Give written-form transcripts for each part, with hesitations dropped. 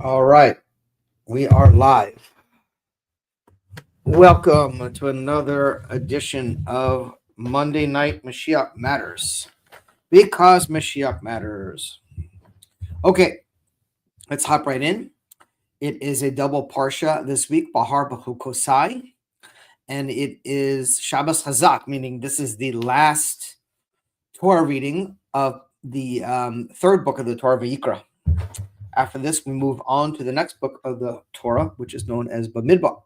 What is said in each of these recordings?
All right, we are live. Welcome to another edition of Monday Night Mashiach Matters. Because Mashiach matters. Okay, let's hop right in. It is a double parsha this week, Bahar B'chukosai, and it is Shabbos Chazak, meaning this is the last Torah reading of the third book of the Torah, Vayikra. After this, we move on to the next book of the Torah, which is known as Bamidbar,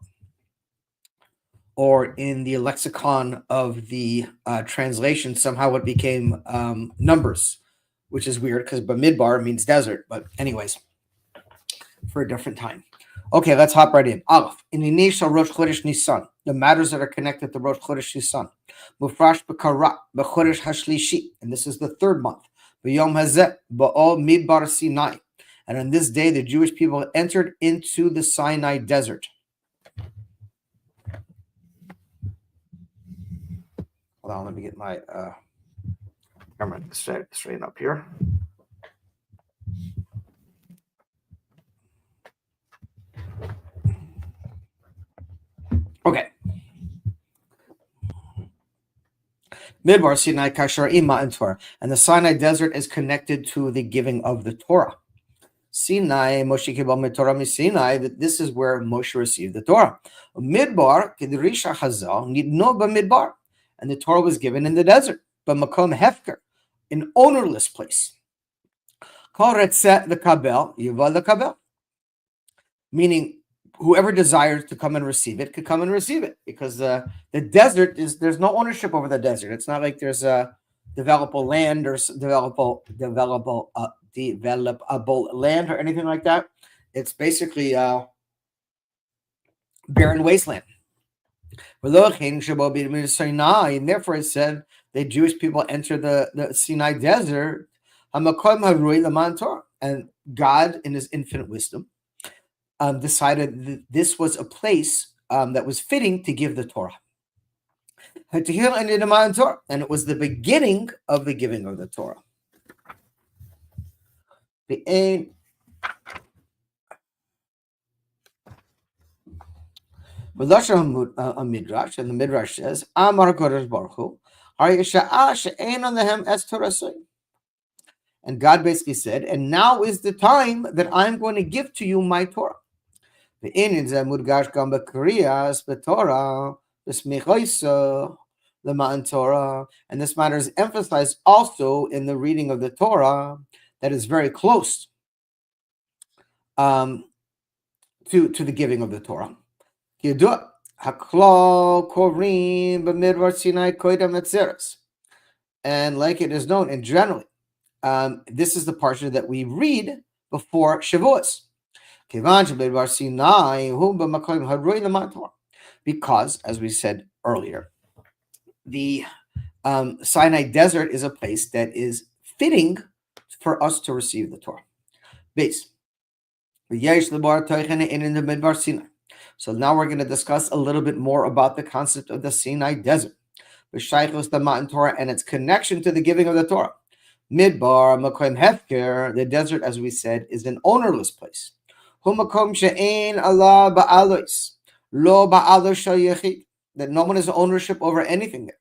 or in the lexicon of the translation, somehow it became numbers, which is weird because Bamidbar means desert. But anyways, for a different time. Okay, let's hop right in. Aleph, in the Nisha Rosh Chodesh Nisan, the matters that are connected to Rosh Chodesh Nisan. Mufrash B'Kara, B'Chodesh Hashlishi, and this is the third month. B'Yom Hazeh, Ba'ol Midbar Sinai. And on this day, the Jewish people entered into the Sinai desert. Hold on, let me get my camera straighten up here. Okay. Midbar Sinai Kashar Ima and Torah. And the Sinai desert is connected to the giving of the Torah. Sinai, Moshe Kibal Torah Sinai, that this is where Moshe received the Torah. Midbar, Kedrisha Hazal, Nidno Midbar. And the Torah was given in the desert, but Makom Hefker, an ownerless place. Kol Retzet the Kabel, Yuval the Kabel. Meaning, whoever desires to come and receive it could come and receive it, because the desert there's no ownership over the desert. It's not like there's a developable land or developable land or anything like that. It's basically barren wasteland. And therefore it said the Jewish people enter the Sinai desert, and God in his infinite wisdom decided that this was a place that was fitting to give the Torah. And it was the beginning of the giving of the Torah. The aim. Midrash, and the Midrash says, Amar Kodesh Baruch Hu, and God basically said, and now is the time that I'm going to give to you my Torah. And this matter is emphasized also in the reading of the Torah that is very close to the giving of the Torah. And like it is known, and generally, this is the parsha that we read before Shavuos. Because, as we said earlier, the Sinai desert is a place that is fitting for us to receive the Torah. Base. So now we're going to discuss a little bit more about the concept of the Sinai desert, and its connection to the giving of the Torah. Midbar, Makom Hefker, the desert, as we said, is an ownerless place. That no one has ownership over anything there.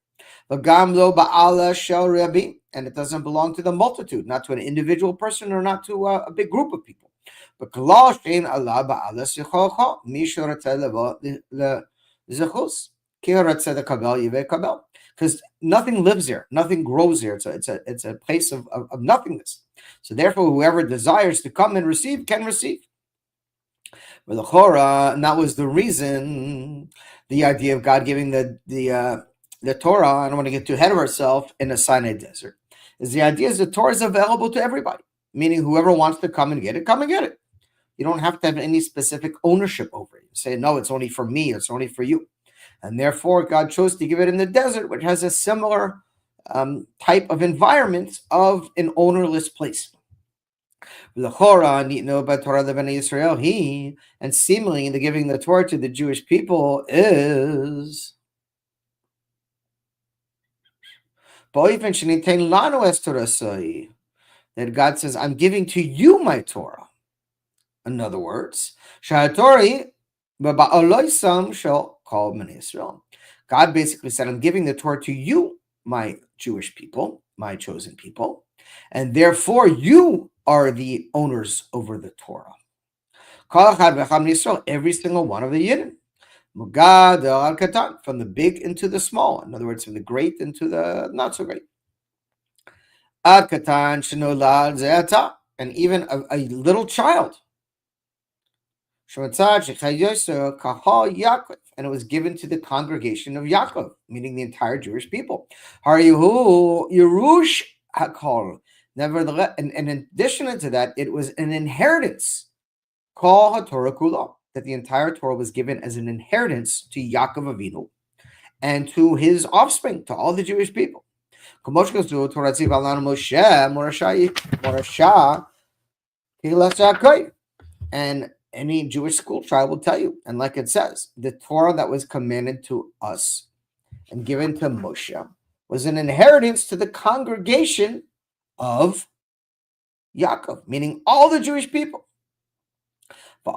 And it doesn't belong to the multitude, not to an individual person or not to a big group of people. Because nothing lives there, nothing grows there. It's a place of nothingness. So therefore, whoever desires to come and receive can receive. And that was the reason, the idea of God giving the Torah. I don't want to get too ahead of ourselves in the Sinai desert. Is the idea is the Torah is available to everybody, meaning whoever wants to come and get it, come and get it. You don't have to have any specific ownership over it. You say, no, it's only for me, it's only for you. And therefore, God chose to give it in the desert, which has a similar type of environment of an ownerless place. And seemingly the giving the Torah to the Jewish people is that God says, I'm giving to you my Torah. In other words, Shahatori Ba'aloisam shall call Bnei Israel. God basically said, I'm giving the Torah to you, my Jewish people, my chosen people, and therefore you are the owners over the Torah. Every single one of the Yidden. Mugad al Katan, from the big into the small. In other words, from the great into the not so great. Ad Katan Shenolad Zeata, and even a little child. And it was given to the congregation of Yaakov, meaning the entire Jewish people. Yerush Hakol. Nevertheless, and in addition to that, it was an inheritance. Kol HaTorah Kula, that the entire Torah was given as an inheritance to Yaakov Avinu and to his offspring, to all the Jewish people. And any Jewish school child will tell you, and like it says, the Torah that was commanded to us and given to Moshe was an inheritance to the congregation of Yaakov, meaning all the Jewish people. And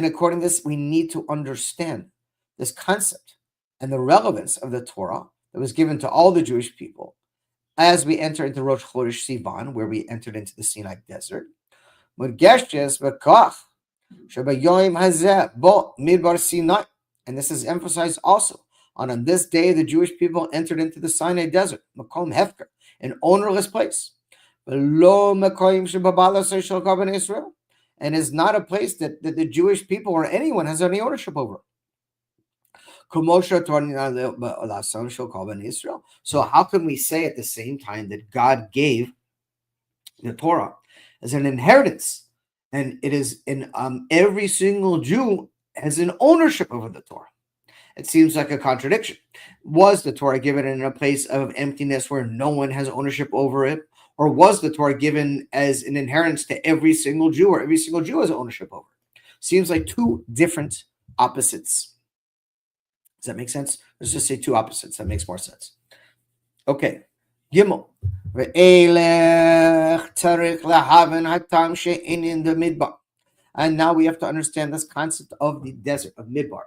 according to this, we need to understand this concept and the relevance of the Torah that was given to all the Jewish people as we enter into Rosh Chodesh Sivan, where we entered into the Sinai desert. And this is emphasized also on this day the Jewish people entered into the Sinai desert, Makom Hefker, an ownerless place. And is not a place that the Jewish people or anyone has any ownership over. So how can we say at the same time that God gave the Torah as an inheritance, and it is in every single Jew has an ownership over the Torah? It seems like a contradiction. Was the Torah given in a place of emptiness where no one has ownership over it? Or was the Torah given as an inheritance to every single Jew, or every single Jew has ownership over it? Seems like two different opposites. Does that make sense? Let's just say two opposites. That makes more sense. Okay. Gimel. And now we have to understand this concept of the desert, of Midbar.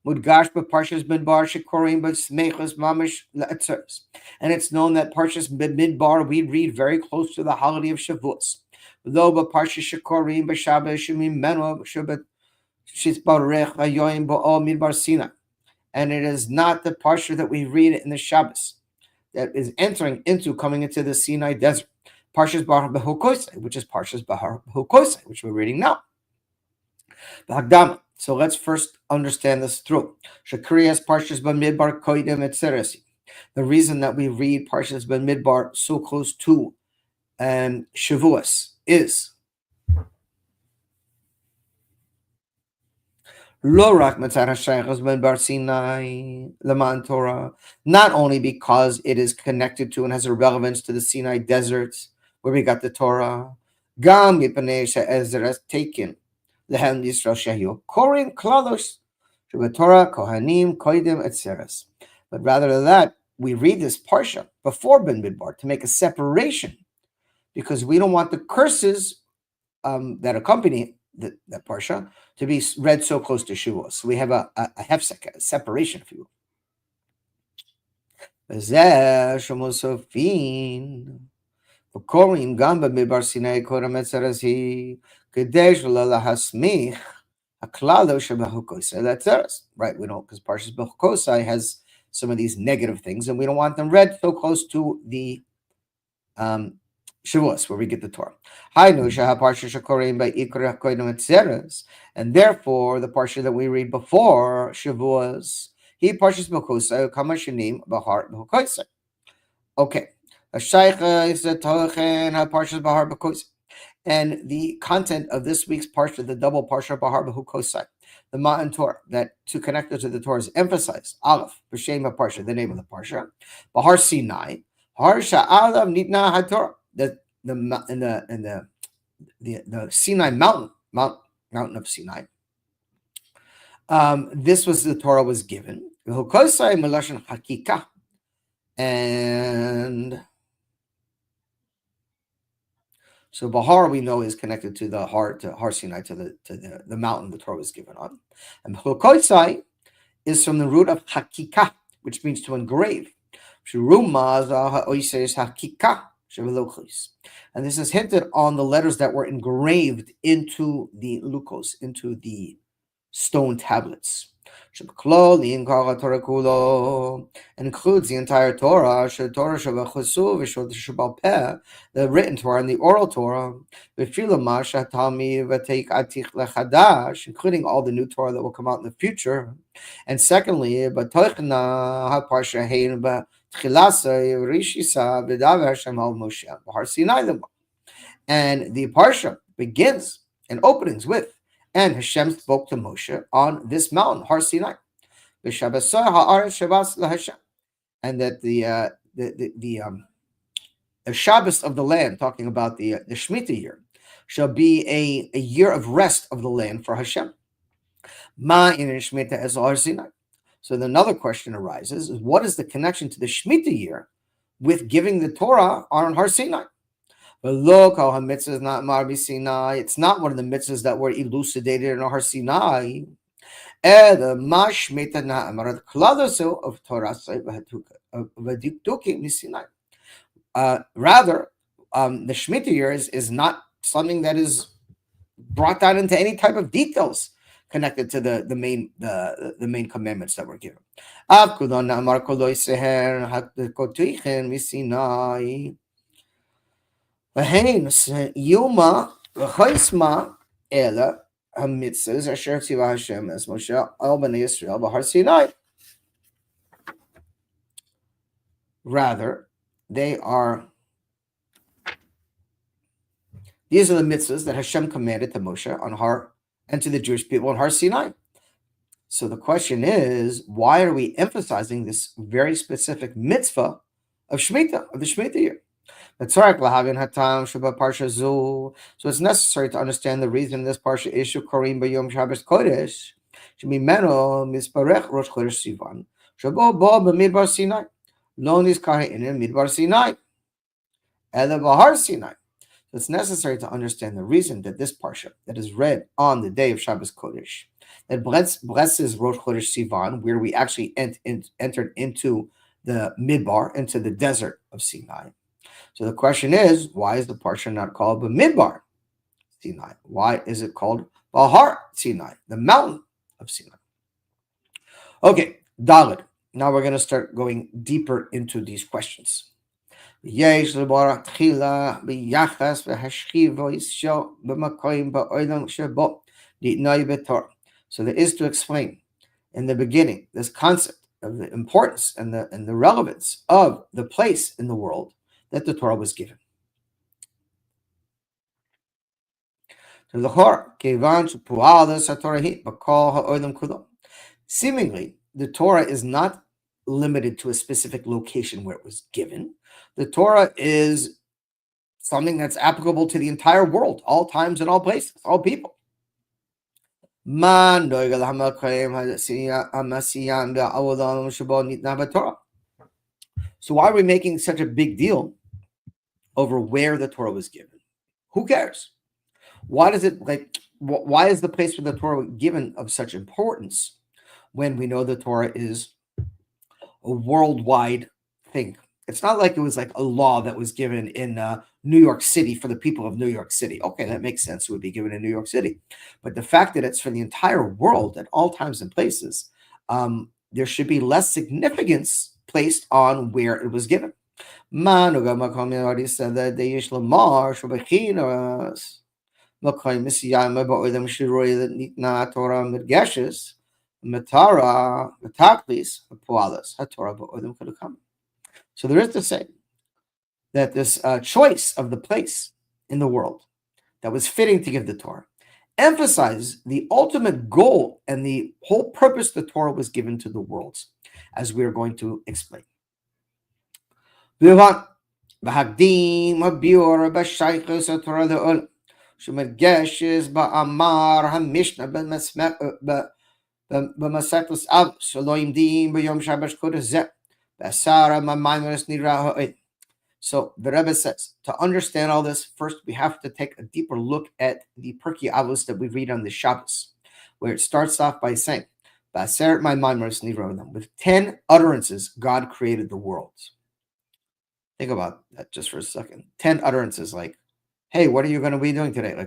Mudgash b'Parshas Midbar shekorim b'smechos mamish le'etzeres. And it's known that Parshas Midbar we read very close to the holiday of Shavuos. Though b'Parshas shekorim b'Shabbat shemim menu Shabbat shizbarech hayoyim ba'ol Midbar Sinai. And it is not the Parsha that we read in the Shabbos that is coming into the Sinai desert. Parshas Bahar B'Hukosai, which is Parshas Bahar B'Hukosai, which we're reading now. B'Hagdama. So let's first understand this through. Shakriyas Parshas B'Midbar Koidem Etzeresi. The reason that we read Parshas B'Midbar so close to Shavuos is not only because it is connected to and has a relevance to the Sinai desert where we got the Torah, taken lehem Yisrael shehu korin klalos Torah kohanim koidim etzeres. But rather than that, we read this parsha before Ben Midbar to make a separation, because we don't want the curses that accompany that parsha to be read so close to Shavuos. So we have a hefsek, a separation, if you will. Right, we don't, because Parshas B'Chukosai has some of these negative things, and we don't want them read so close to the Shavuos, where we get the Torah. And therefore, the parsha that we read before Shavuos, he Parshas B'Chukosai, Kamashanim Bahar B'Chukosai. Okay. And the content of this week's parsha, the double parsha Bahar B'Chukosai, the Ma'an Torah, that to connect it to the Torah is emphasized. Aleph, B'Shem HaParsha, the name of the parsha. Bahar Sinai, Har Sha'alav Nitna HaTorah, the Sinai mountain of Sinai. This was the Torah was given. And so Bahar we know is connected to the heart, to Har Sinai, to the mountain the Torah was given on. And Chokosai is from the root of hakika, which means to engrave. And this is hinted on the letters that were engraved into the lukos, into the stone tablets. And includes the entire Torah, the written Torah and the oral Torah, including all the new Torah that will come out in the future. And secondly, and the parsha begins and openings with, and Hashem spoke to Moshe on this mountain, Har Sinai. And that the Shabbos of the land, talking about the Shemitah year, shall be a year of rest of the land for Hashem. Ma in Shemitah as Har Sinai. So then another question arises: is what is the connection to the Shemitah year with giving the Torah on Har Sinai? But look how mitzvah is not Mar Sinai. It's not one of the mitzvahs that were elucidated in Har Sinai. Rather, the Shemitah year is not something that is brought down into any type of details connected to the main commandments that were given. המיtzvahs asher tzivah Hashem as Moshe al bnei Yisrael b'Har Sinai. Rather, these are the mitzvahs that Hashem commanded to Moshe on Har and to the Jewish people on Har Sinai. So the question is, why are we emphasizing this very specific mitzvah of Shemitah, of the Shemitah year? So it's necessary to understand the reason this parsha issue Korim b'Yom Shabbos Kodesh shemimeno misparech Rosh Chodesh Sivan shabo bo b'Midbar Sinai lo nizkar in Midbar Sinai ela b'Har Sinai. So it's necessary to understand the reason that this parsha that is read on the day of Shabbos Kodesh that blesses Rosh Chodesh Sivan, where we actually entered into the Midbar, into the desert of Sinai. So the question is, why is the parsha not called B'Midbar Sinai? Why is it called Bahar Sinai, the mountain of Sinai? Okay, Dalet. Now we're going to start going deeper into these questions. So there is to explain in the beginning this concept of the importance and the relevance of the place in the world that the Torah was given. Seemingly, the Torah is not limited to a specific location where it was given. The Torah is something that's applicable to the entire world, all times and all places, all people. So why are we making such a big deal over where the Torah was given? Who cares? Why is the place where the Torah was given of such importance when we know the Torah is a worldwide thing? It's not like it was like a law that was given in New York City for the people of New York City. Okay, that makes sense. It would be given in New York City. But the fact that it's for the entire world at all times and places, there should be less significance placed on where it was given. Already said that the Yishlamar Shabachinas Makai Misiyama Ba'odam Shiroi that Nitna Torah Midgashes Matara Mataklis Pualas Hatorah Ba'odam Kadukam. So there is to say that this choice of the place in the world that was fitting to give the Torah emphasizes the ultimate goal and the whole purpose the Torah was given to the worlds, as we are going to explain. שמדגשת באמר המשנה במסכת אב שלא עומדים ביום שבת קודש זה So the Rebbe says, to understand all this, first we have to take a deeper look at the Pirkei Avos that we read on the Shabbos, where it starts off by saying, with 10 utterances, God created the world. Think about that just for a second. 10 utterances, like, hey, what are you going to be doing today?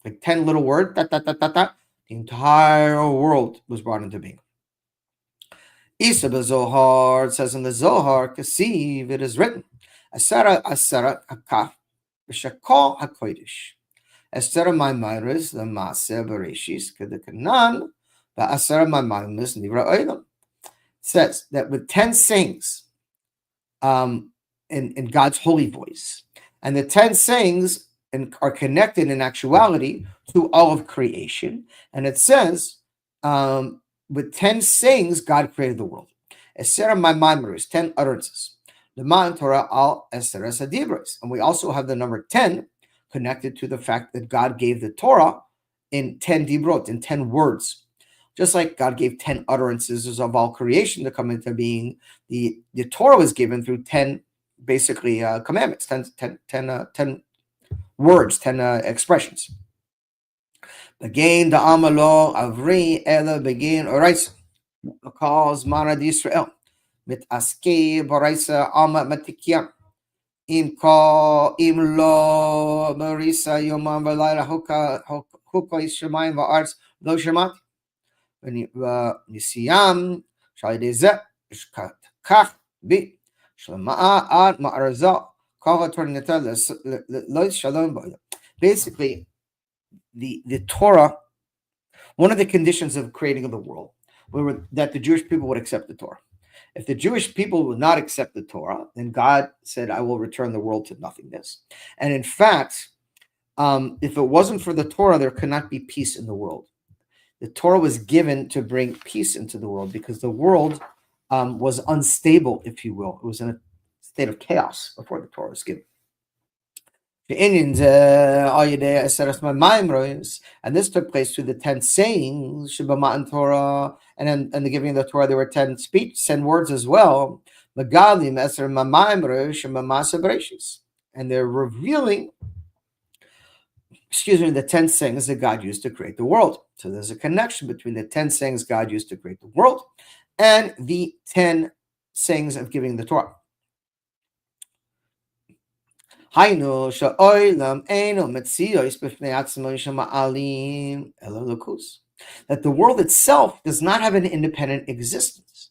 Like 10 little words, the entire world was brought into being. Isa Zohar says in the Zohar, Kasiv, it is written, Asara Akaf, B'Shakol HaKodesh. Esther Maimairis, the Maaseh Bereshis, Kedekanan, Ba'asara Maimairis Nivra Olam. Says that with 10 sayings, in God's holy voice, and the 10 sayings are connected in actuality to all of creation, and it says, with 10 sayings, God created the world. Esera Maimairis, 10 utterances. The Man Torah al Esteres Adibros, and we also have the number 10 connected to the fact that God gave the Torah in 10 dibrot, in 10 words. Just like God gave 10 utterances of all creation to come into being, the Torah was given through 10, basically, commandments, 10 words, 10 expressions. Again, the Amalo, Avri, Ela, begin, Oraisa, calls Mana di Israel, mit Aske, Boraisa, Ama, Matikian. Im lo marisa yomam v'layla huka yishamayim v'arts lo shemati v'nisiyam shalidezeh kach bi shlema'a ad ma'arazah kol ha'tornita lo shalom b'olam. Basically, the Torah, one of the conditions of creating of the world, were that the Jewish people would accept the Torah. If the Jewish people would not accept the Torah, then God said, I will return the world to nothingness. And in fact, if it wasn't for the Torah, there could not be peace in the world. The Torah was given to bring peace into the world because the world was unstable, if you will. It was in a state of chaos before the Torah was given. And this took place through the 10 sayings, Torah, and the giving of the Torah, there were 10 words as well. And they're revealing, the 10 sayings that God used to create the world. So there's a connection between the 10 sayings God used to create the world and the 10 sayings of giving the Torah. That the world itself does not have an independent existence.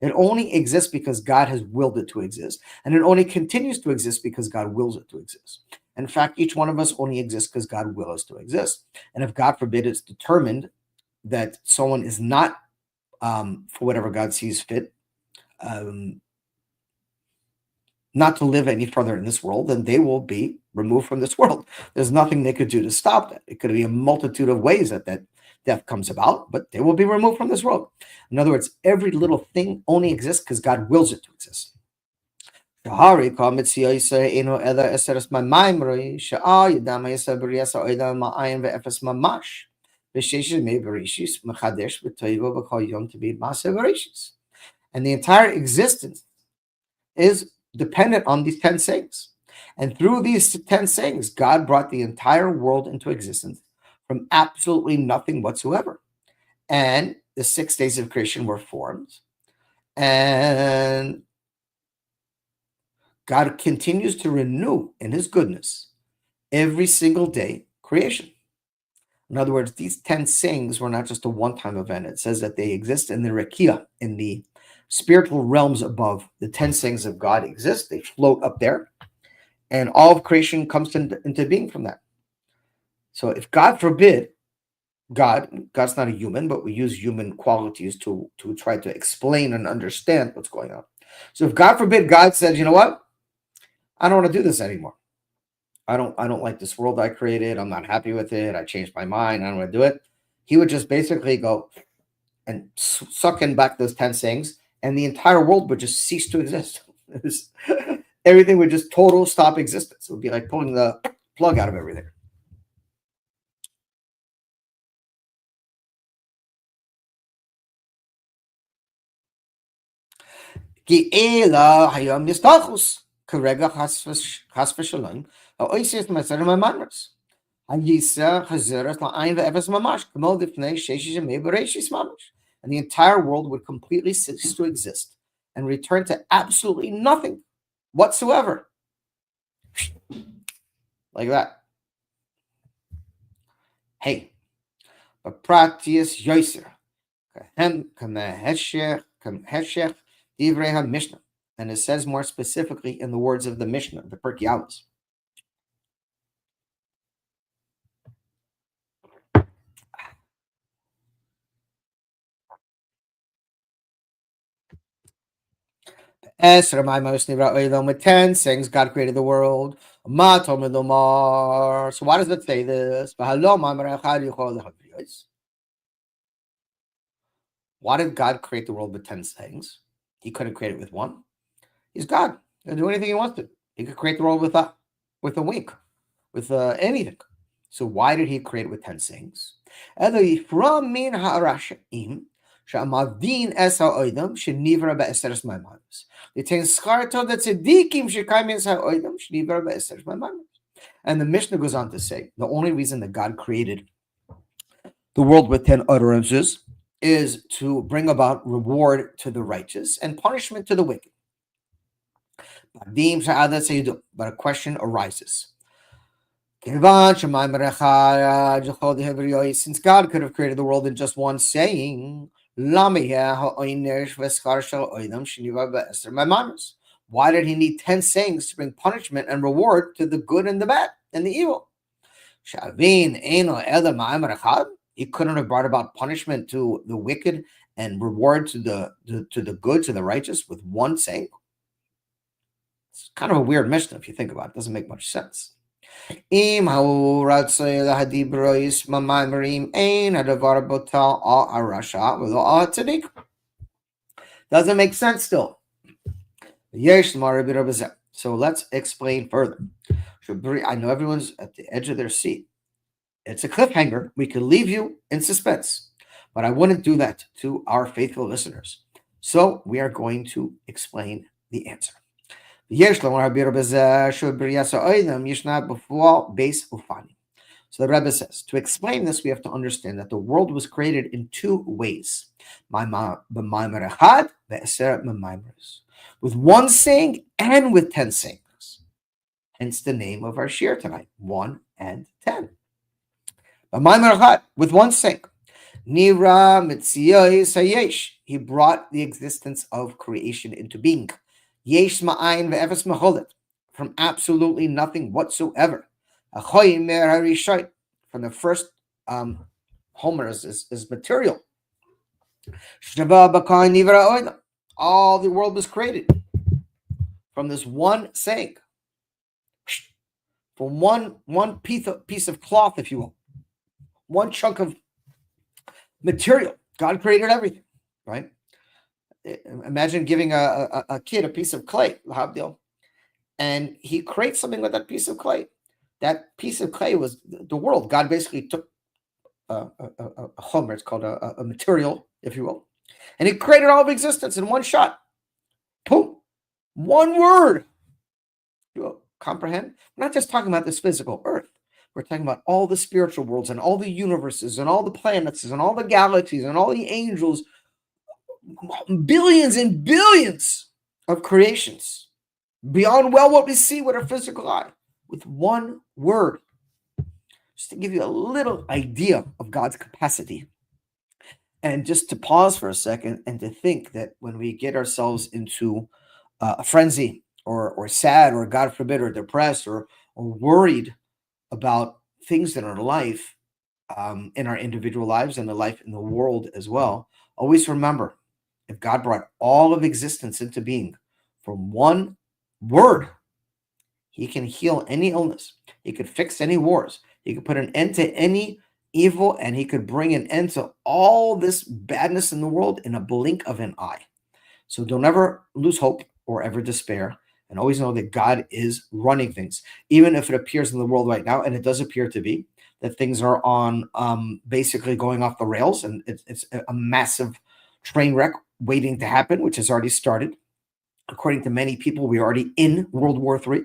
It only exists because God has willed it to exist, and it only continues to exist because God wills it to exist. In fact, each one of us only exists because God wills us to exist. And if God forbid it's determined that someone is not, for whatever God sees fit, not to live any further in this world, then they will be removed from this world. There's nothing they could do to stop that. It could be a multitude of ways that death comes about, but they will be removed from this world. In other words, every little thing only exists because God wills it to exist. And the entire existence is dependent on these 10 sayings. And through these 10 sayings, God brought the entire world into existence from absolutely nothing whatsoever. And the 6 days of creation were formed. And God continues to renew in his goodness every single day creation. In other words, these 10 sayings were not just a one-time event. It says that they exist in the Rekia, in the spiritual realms above. The 10 sayings of God exist. They float up there. And all of creation comes into being from that. So if God forbid, God's not a human, but we use human qualities to try to explain and understand what's going on. So if God forbid, God says, you know what? I don't want to do this anymore. I don't like this world I created. I'm not happy with it. I changed my mind. I don't want to do it. He would just basically go and suck in back those 10 sayings, and the entire world would just cease to exist. Everything would just total stop existence. It would be like pulling the plug out of everything. כי אלא היום יסתלחוס, כרגע חס ושלום, האויסיס מעשר ממש. היסה חזרת לעין ואפס ממש, כמו לפני 6 ימי בראשיס ממש. And the entire world would completely cease to exist and return to absolutely nothing whatsoever. Like that. Hey, Bapratius Yoiser, Kahem Kameheshech Divrei HaMishnah. And it says more specifically in the words of the Mishnah, the Pirkei Avos. With 10 sayings, God created the world. So why does it say this? Why did God create the world with 10 sayings? He couldn't create it with one. He's God. He can do anything he wants to. He could create the world with a wink, with anything. So why did he create it with 10 sayings? שהמבין es ha'oidam shenivra be'eseres maimanos. L'tein scharto tzedikim shekayim es ha'oidam shenivra be'eseres maimanos. And the Mishnah goes on to say, the only reason that God created the world with 10 utterances is to bring about reward to the righteous and punishment to the wicked. But a question arises. Since God could have created the world in just one saying, why did he need 10 sayings to bring punishment and reward to the good and the bad and the evil? He couldn't have brought about punishment to the wicked and reward to the good, to the righteous with one saying. It's kind of a weird Mishnah if you think about it. It doesn't make much sense. Doesn't make sense still. So let's explain further. I know everyone's at the edge of their seat. It's a cliffhanger. We could leave you in suspense, but I wouldn't do that to our faithful listeners. So we are going to explain the answer. So the Rebbe says, to explain this, we have to understand that the world was created in two ways. With one saying and with 10 sayings. Hence the name of our shir tonight, 1 and 10. With one saying. Nira Mitziyois Hayesh. He brought the existence of creation into being. Yesh ma'ayin ve'efes mecholet, from absolutely nothing whatsoever. Achoyim mer harishon, from the first Homer is material. Shava b'kain nivra oida, all the world was created from this one saying, from one piece of cloth, if you will, one chunk of material. God created everything, right? Imagine giving a kid a piece of clay, and he creates something with that piece of clay. That piece of clay was the world. God basically took a homer, it's called a material, if you will, and he created all of existence in one shot. Boom. One word. You comprehend? We're not just talking about this physical earth. We're talking about all the spiritual worlds and all the universes and all the planets and all the galaxies and all the angels. Billions and billions of creations beyond what we see with our physical eye, with one word. Just to give you a little idea of God's capacity, and just to pause for a second and to think that when we get ourselves into a frenzy or sad or God forbid or depressed or worried about things in our life, in our individual lives and the life in the world as well, always remember, if God brought all of existence into being from one word, he can heal any illness. He could fix any wars. He could put an end to any evil, and he could bring an end to all this badness in the world in a blink of an eye. So don't ever lose hope or ever despair, and always know that God is running things. Even if it appears in the world right now, and it does appear to be, that things are on basically going off the rails, and it's a massive train wreck waiting to happen, which has already started. According to many people, we're already in World War III.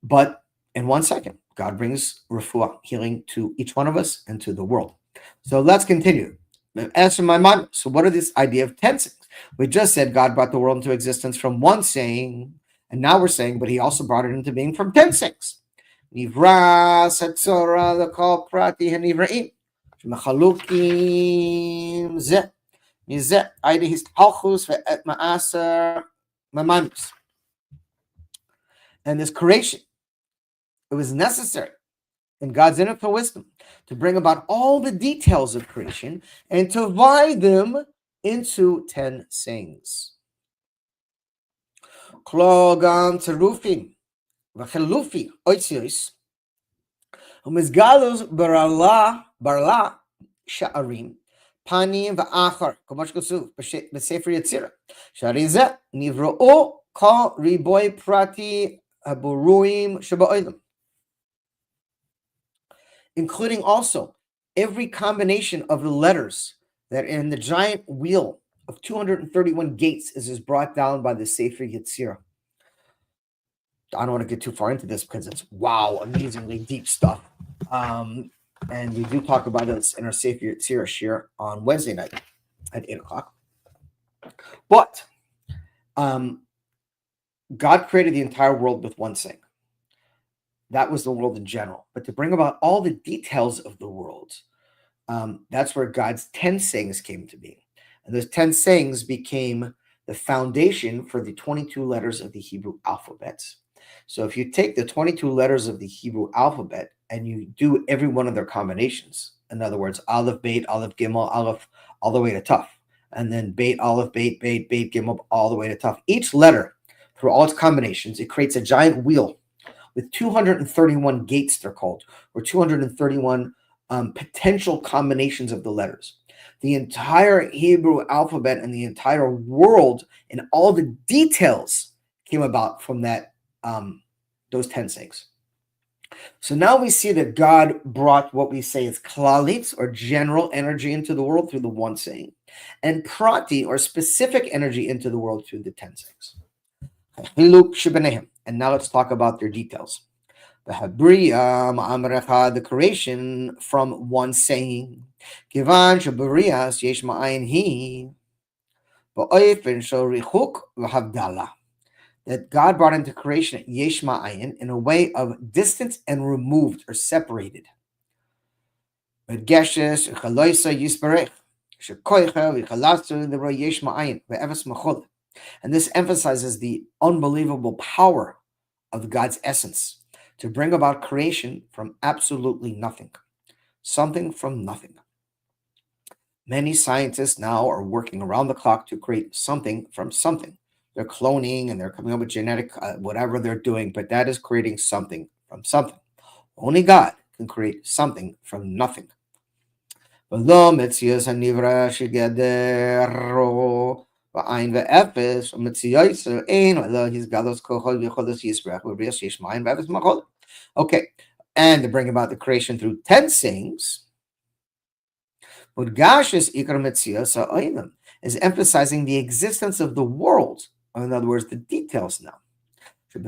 But in 1 second, God brings refuah, healing, to each one of us and to the world. So let's continue. Answer my mind. So what are this idea of 10 sayings? We just said God brought the world into existence from one saying, and now we're saying, but he also brought it into being from 10 sayings. Nivra satzora l'kol prati hanivraim. Shemachalukim zeh. Mizeh aide histalchus ve'et ma'aser mamamis. And this creation, it was necessary in God's infinite wisdom to bring about all the details of creation and to divide them into 10 sayings. Klogam terufim v'chelufi oitzios umizgalus barla sha'arim panim v'achar komosh kasuv b'sefer Yetzirah sharizeh nivro'o kol riboy prati haburuim shaba'olam, including also every combination of the letters that are in the giant wheel of 231 gates as is brought down by the Sefer Yetzirah. I don't want to get too far into this because it's, wow, amazingly deep stuff. And we do talk about this in our Sefer Yetzirah shir on Wednesday night at 8 o'clock. But God created the entire world with one thing. That was the world in general. But to bring about all the details of the world, that's where God's 10 sayings came to be. And those 10 sayings became the foundation for the 22 letters of the Hebrew alphabet. So if you take the 22 letters of the Hebrew alphabet and you do every one of their combinations, in other words, Aleph, Beit, Aleph, Gimel, Aleph, all the way to Taf, and then Beit, Aleph, Beit, Beit, Beit, Gimel, all the way to Taf. Each letter, through all its combinations, it creates a giant wheel with 231 gates, they're called, or 231 potential combinations of the letters. The entire Hebrew alphabet and the entire world and all the details came about from that those 10 sayings. So now we see that God brought what we say is klalit, or general energy, into the world through the one saying, and prati, or specific energy, into the world through the 10 sayings. And now let's talk about their details. The creation from one saying. That God brought into creation yesh ma'ayin in a way of distant and removed or separated. And this emphasizes the unbelievable power of God's essence to bring about creation from absolutely nothing, something from nothing. Many scientists now are working around the clock to create something from something. They're cloning and they're coming up with genetic, whatever they're doing, but that is creating something from something. Only God can create something from nothing. Okay, and to bring about the creation through 10 sayings, is emphasizing the existence of the world. In other words, the details now. And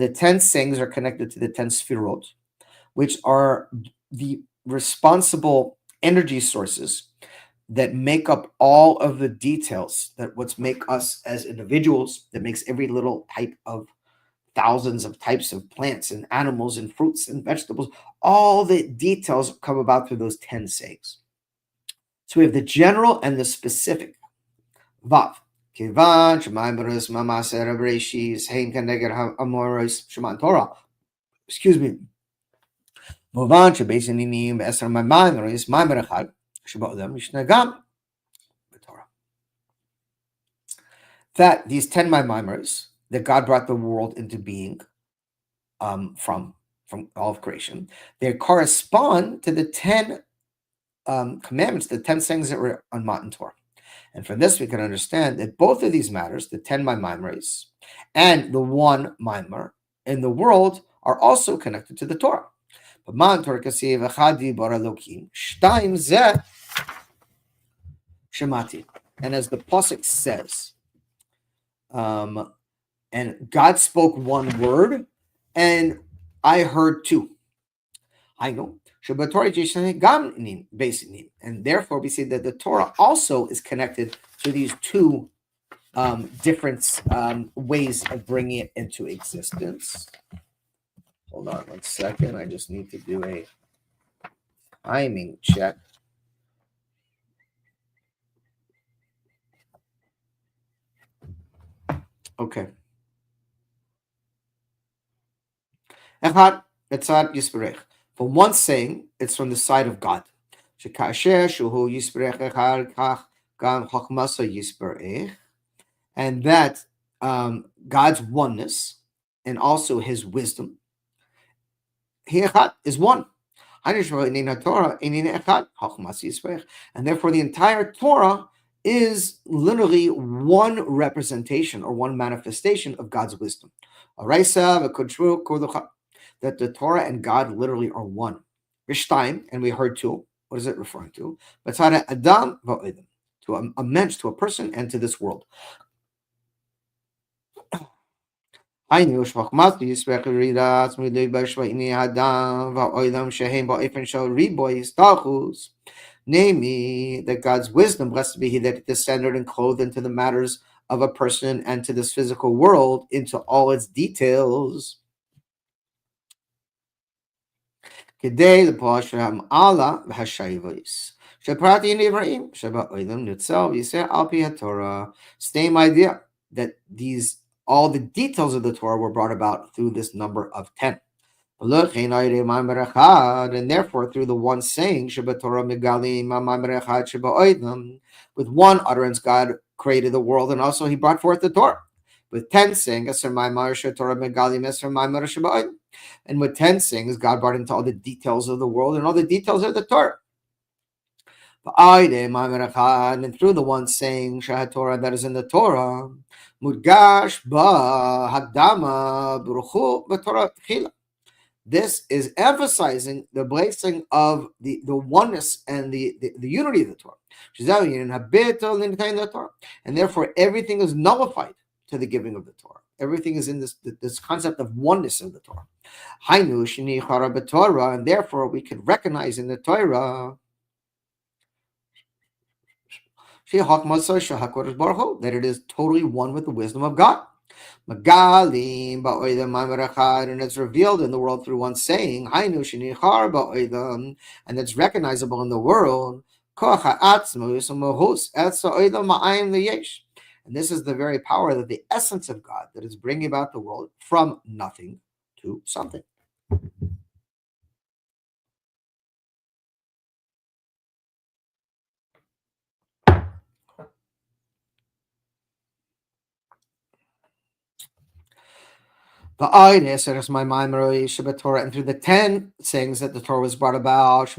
the 10 sayings are connected to the 10 sfirot, which are the responsible energy sources that make up all of the details, that what's make us as individuals, that makes every little type of thousands of types of plants and animals and fruits and vegetables. All the details come about through those 10 sayings. So we have the general and the specific. Vav. Excuse me. That these 10 Maimars that God brought the world into being from all of creation, they correspond to the 10 commandments, the 10 things that were on Matan Torah. And from this, we can understand that both of these matters, the 10 Maimonides and the one Maimar in the world, are also connected to the Torah. And as the Pasuk says, and God spoke one word, and I heard two. I know. And therefore, we see that the Torah also is connected to these two different ways of bringing it into existence. Hold on 1 second. I just need to do a timing check. Okay. Echad, etzad, yisberech. From one saying, it's from the side of God. And that God's oneness and also his wisdom is one. And therefore, the entire Torah is literally one representation or one manifestation of God's wisdom. That the Torah and God literally are one. And we heard two. What is it referring to? Adam, to a mensch, to a person, and to this world. Namely, that God's wisdom, blessed be he, that it descended and clothed into the matters of a person and to this physical world into all its details. Same idea, that all the details of the Torah were brought about through this number of 10. And therefore, through the one saying, with one utterance, God created the world, and also he brought forth the Torah. With 10 saying, and with 10 sayings, God brought into all the details of the world and all the details of the Torah. And through the one saying, Torah, that is in the Torah, Mudgash ba Hagdama Buruchu B'Torah Tchila. This is emphasizing the blessing of the oneness and the unity of the Torah. And therefore, everything is nullified to the giving of the Torah. Everything is in this concept of oneness of the Torah. And therefore, we can recognize in the Torah that it is totally one with the wisdom of God. And it's revealed in the world through one saying, and it's recognizable in the world. And this is the very power, that the essence of God, that is bringing about the world from nothing to something. And through the 10 sayings that the Torah was brought about,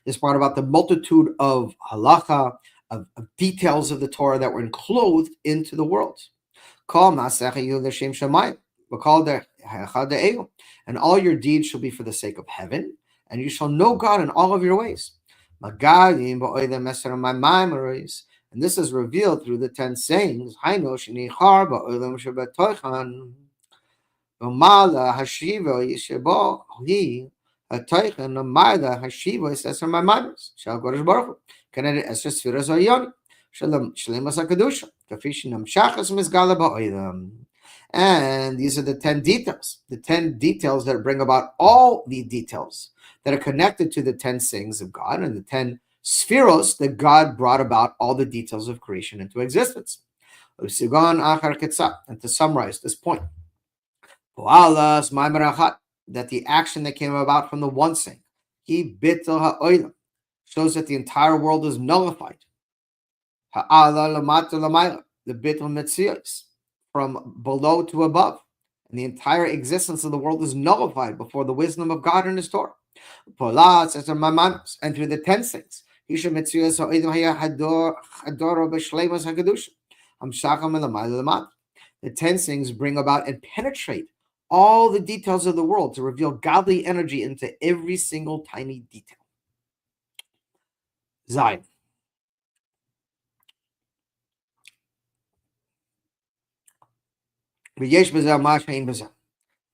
this brought about the multitude of halacha, of details of the Torah that were enclosed into the world. And all your deeds shall be for the sake of heaven, and you shall know God in all of your ways. And this is revealed through the 10 sayings. And these are the 10 details that bring about all the details that are connected to the 10 sayings of God and the 10 spheros that God brought about all the details of creation into existence. And to summarize this point, that the action that came about from the one saying, shows that the entire world is nullified. The bittul metzios, from below to above, and the entire existence of the world is nullified before the wisdom of God and his Torah. Polas as a mamanos, and through the 10 things. Hisha Mitsuya so Edom Haya Hadoro Beshlemas Hakadush. Shacham and the 10 things bring about and penetrate all the details of the world to reveal godly energy into every single tiny detail. Zion.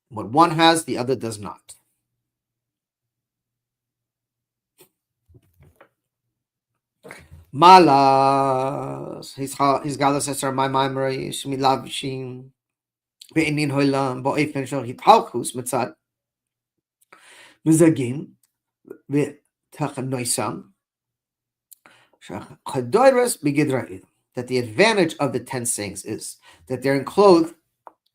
What one has, the other does not. Malas. His galas as are my memory. Shmilavshin. Be'inin hoilam. Bo'efen shel hithalkus mitzad. Mizagim. Ve'tachanoisam. That the advantage of the 10 sayings is that they're enclosed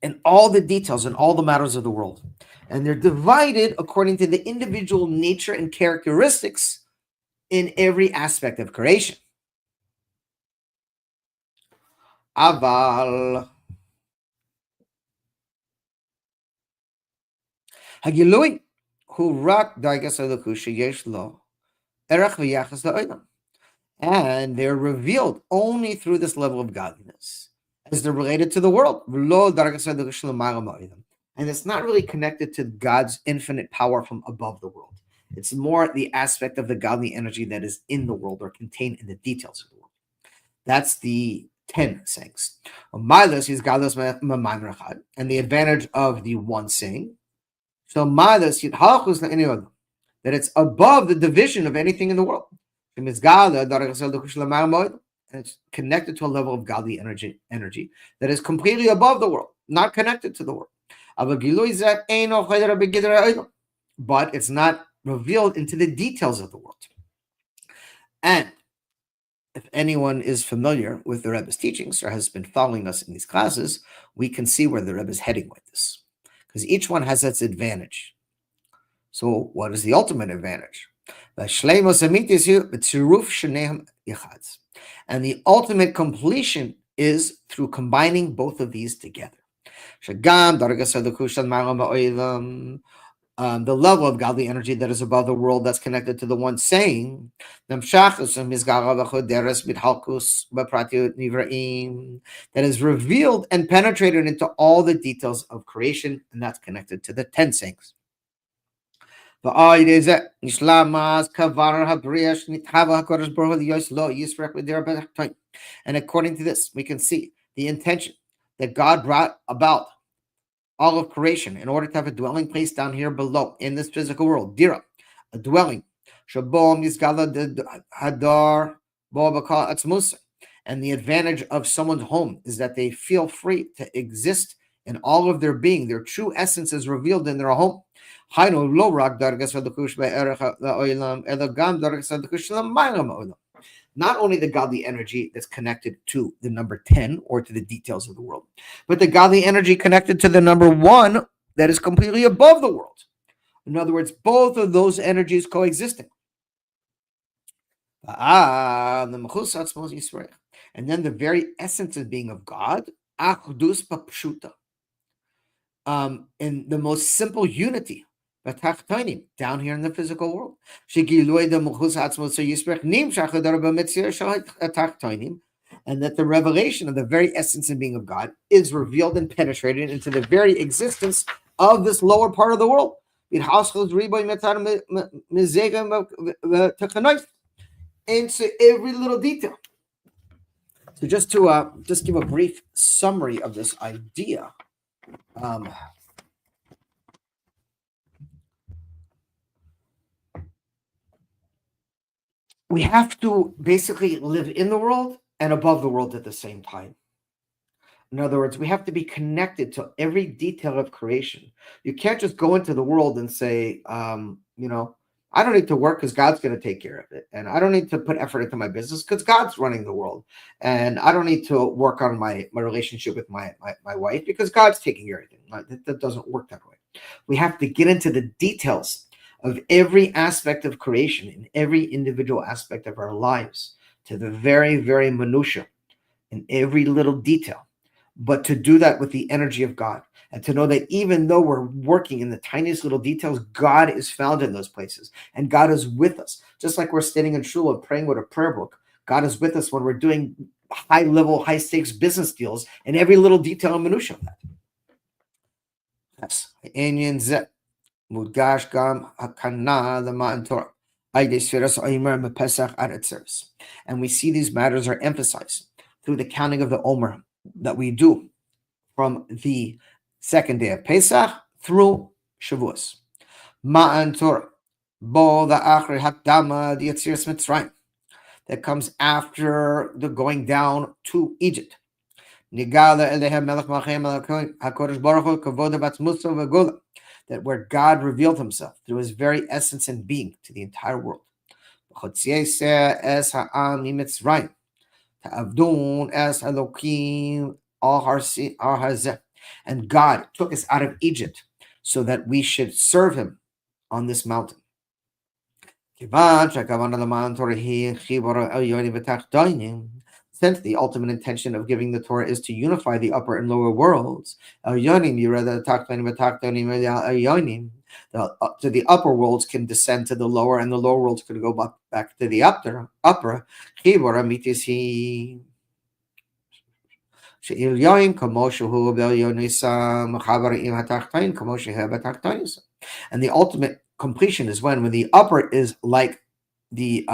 in all the details and all the matters of the world. And they're divided according to the individual nature and characteristics in every aspect of creation. Aval Hagilui Hu Rak Dargas Elokusha Yesh Lo Erech V'Yachas La'olam. And they're revealed only through this level of godliness, as they're related to the world. And it's not really connected to God's infinite power from above the world. It's more the aspect of the godly energy that is in the world or contained in the details of the world. That's the 10 sayings. And the advantage of the one saying. So that it's above the division of anything in the world. And it's connected to a level of godly energy that is completely above the world, not connected to the world. But it's not revealed into the details of the world. And if anyone is familiar with the Rebbe's teachings or has been following us in these classes, we can see where the Rebbe is heading with this, because each one has its advantage. So what is the ultimate advantage? And the ultimate completion is through combining both of these together. The level of godly energy that is above the world that's connected to the one saying, that is revealed and penetrated into all the details of creation, and that's connected to the 10 sayings. And according to this, we can see the intention that God brought about all of creation in order to have a dwelling place down here below in this physical world, dira, a dwelling. And the advantage of someone's home is that they feel free to exist in all of their being. Their true essence is revealed in their home. Not only the godly energy that's connected to the number 10 or to the details of the world, but the godly energy connected to the number 1 that is completely above the world. In other words, both of those energies coexisting. And then the very essence of being of God, in the most simple unity, down here in the physical world. And that the revelation of the very essence and being of God is revealed and penetrated into the very existence of this lower part of the world. Into every little detail. So just to just give a brief summary of this idea. We have to basically live in the world and above the world at the same time. In other words, we have to be connected to every detail of creation. You can't just go into the world and say, I don't need to work because God's going to take care of it. And I don't need to put effort into my business because God's running the world. And I don't need to work on my relationship with my wife because God's taking care of everything. That doesn't work that way. We have to get into the details of every aspect of creation in every individual aspect of our lives, to the very, very minutiae in every little detail but to do that with the energy of God, and to know that even though we're working in the tiniest little details, God is found in those places, and God is with us. Just like we're standing in shul and praying with a prayer book, God is with us when we're doing high level, high stakes business deals, and every little detail and minutia of that. Yes. העניין זה מודגש גם הכנה למען תורה. על-ידי ספירת העומר מפסח עד עצרת. And we see these matters are emphasized through the counting of the Omer that we do from the second day of Pesach through Shavuos. Ma'an Torah, bo la'achri hakdama d'yetziras Mitzrayim, that comes after the going down to Egypt. Nigala elehem melech malchem hakodesh baruch hu kavoda batzmuso v'gola, that where God revealed himself through his very essence and being to the entire world. Chotzieseh es ha'am mitzrayim, ta'avdun es Elokim al hazeh, and God took us out of Egypt so that we should serve him on this mountain. Since the ultimate intention of giving the Torah is to unify the upper and lower worlds, so the upper worlds can descend to the lower, and the lower worlds can go back to the upper. And the ultimate completion is when the upper is like the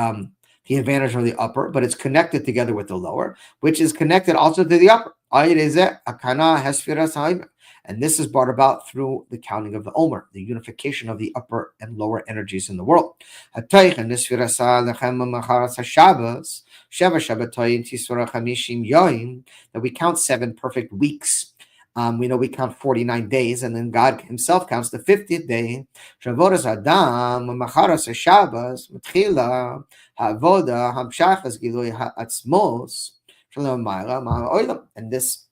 advantage of the upper, but it's connected together with the lower, which is connected also to the upper. And this is brought about through the counting of the Omer, the unification of the upper and lower energies in the world. That we count 7 perfect weeks. We know we count 49 days, and then God himself counts the 50th day. Shavodas Adam, Macharas Shabbos, Matchila, Havoda, Hamshachas, Gilui Ha'atzmos, Shalom Ma'ala, Ma'olam. And this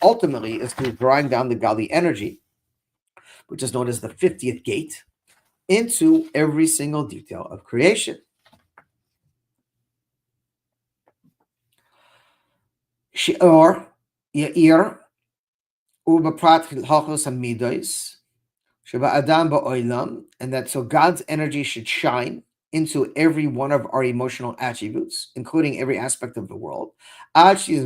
ultimately is through drawing down the godly energy, which is known as the 50th gate, into every single detail of creation. Shi'or, Ya'ir, Ubaprat Hilchos Hamidos, Sheba Adam Ba'olam, and that so God's energy should shine into every one of our emotional attributes, including every aspect of the world, until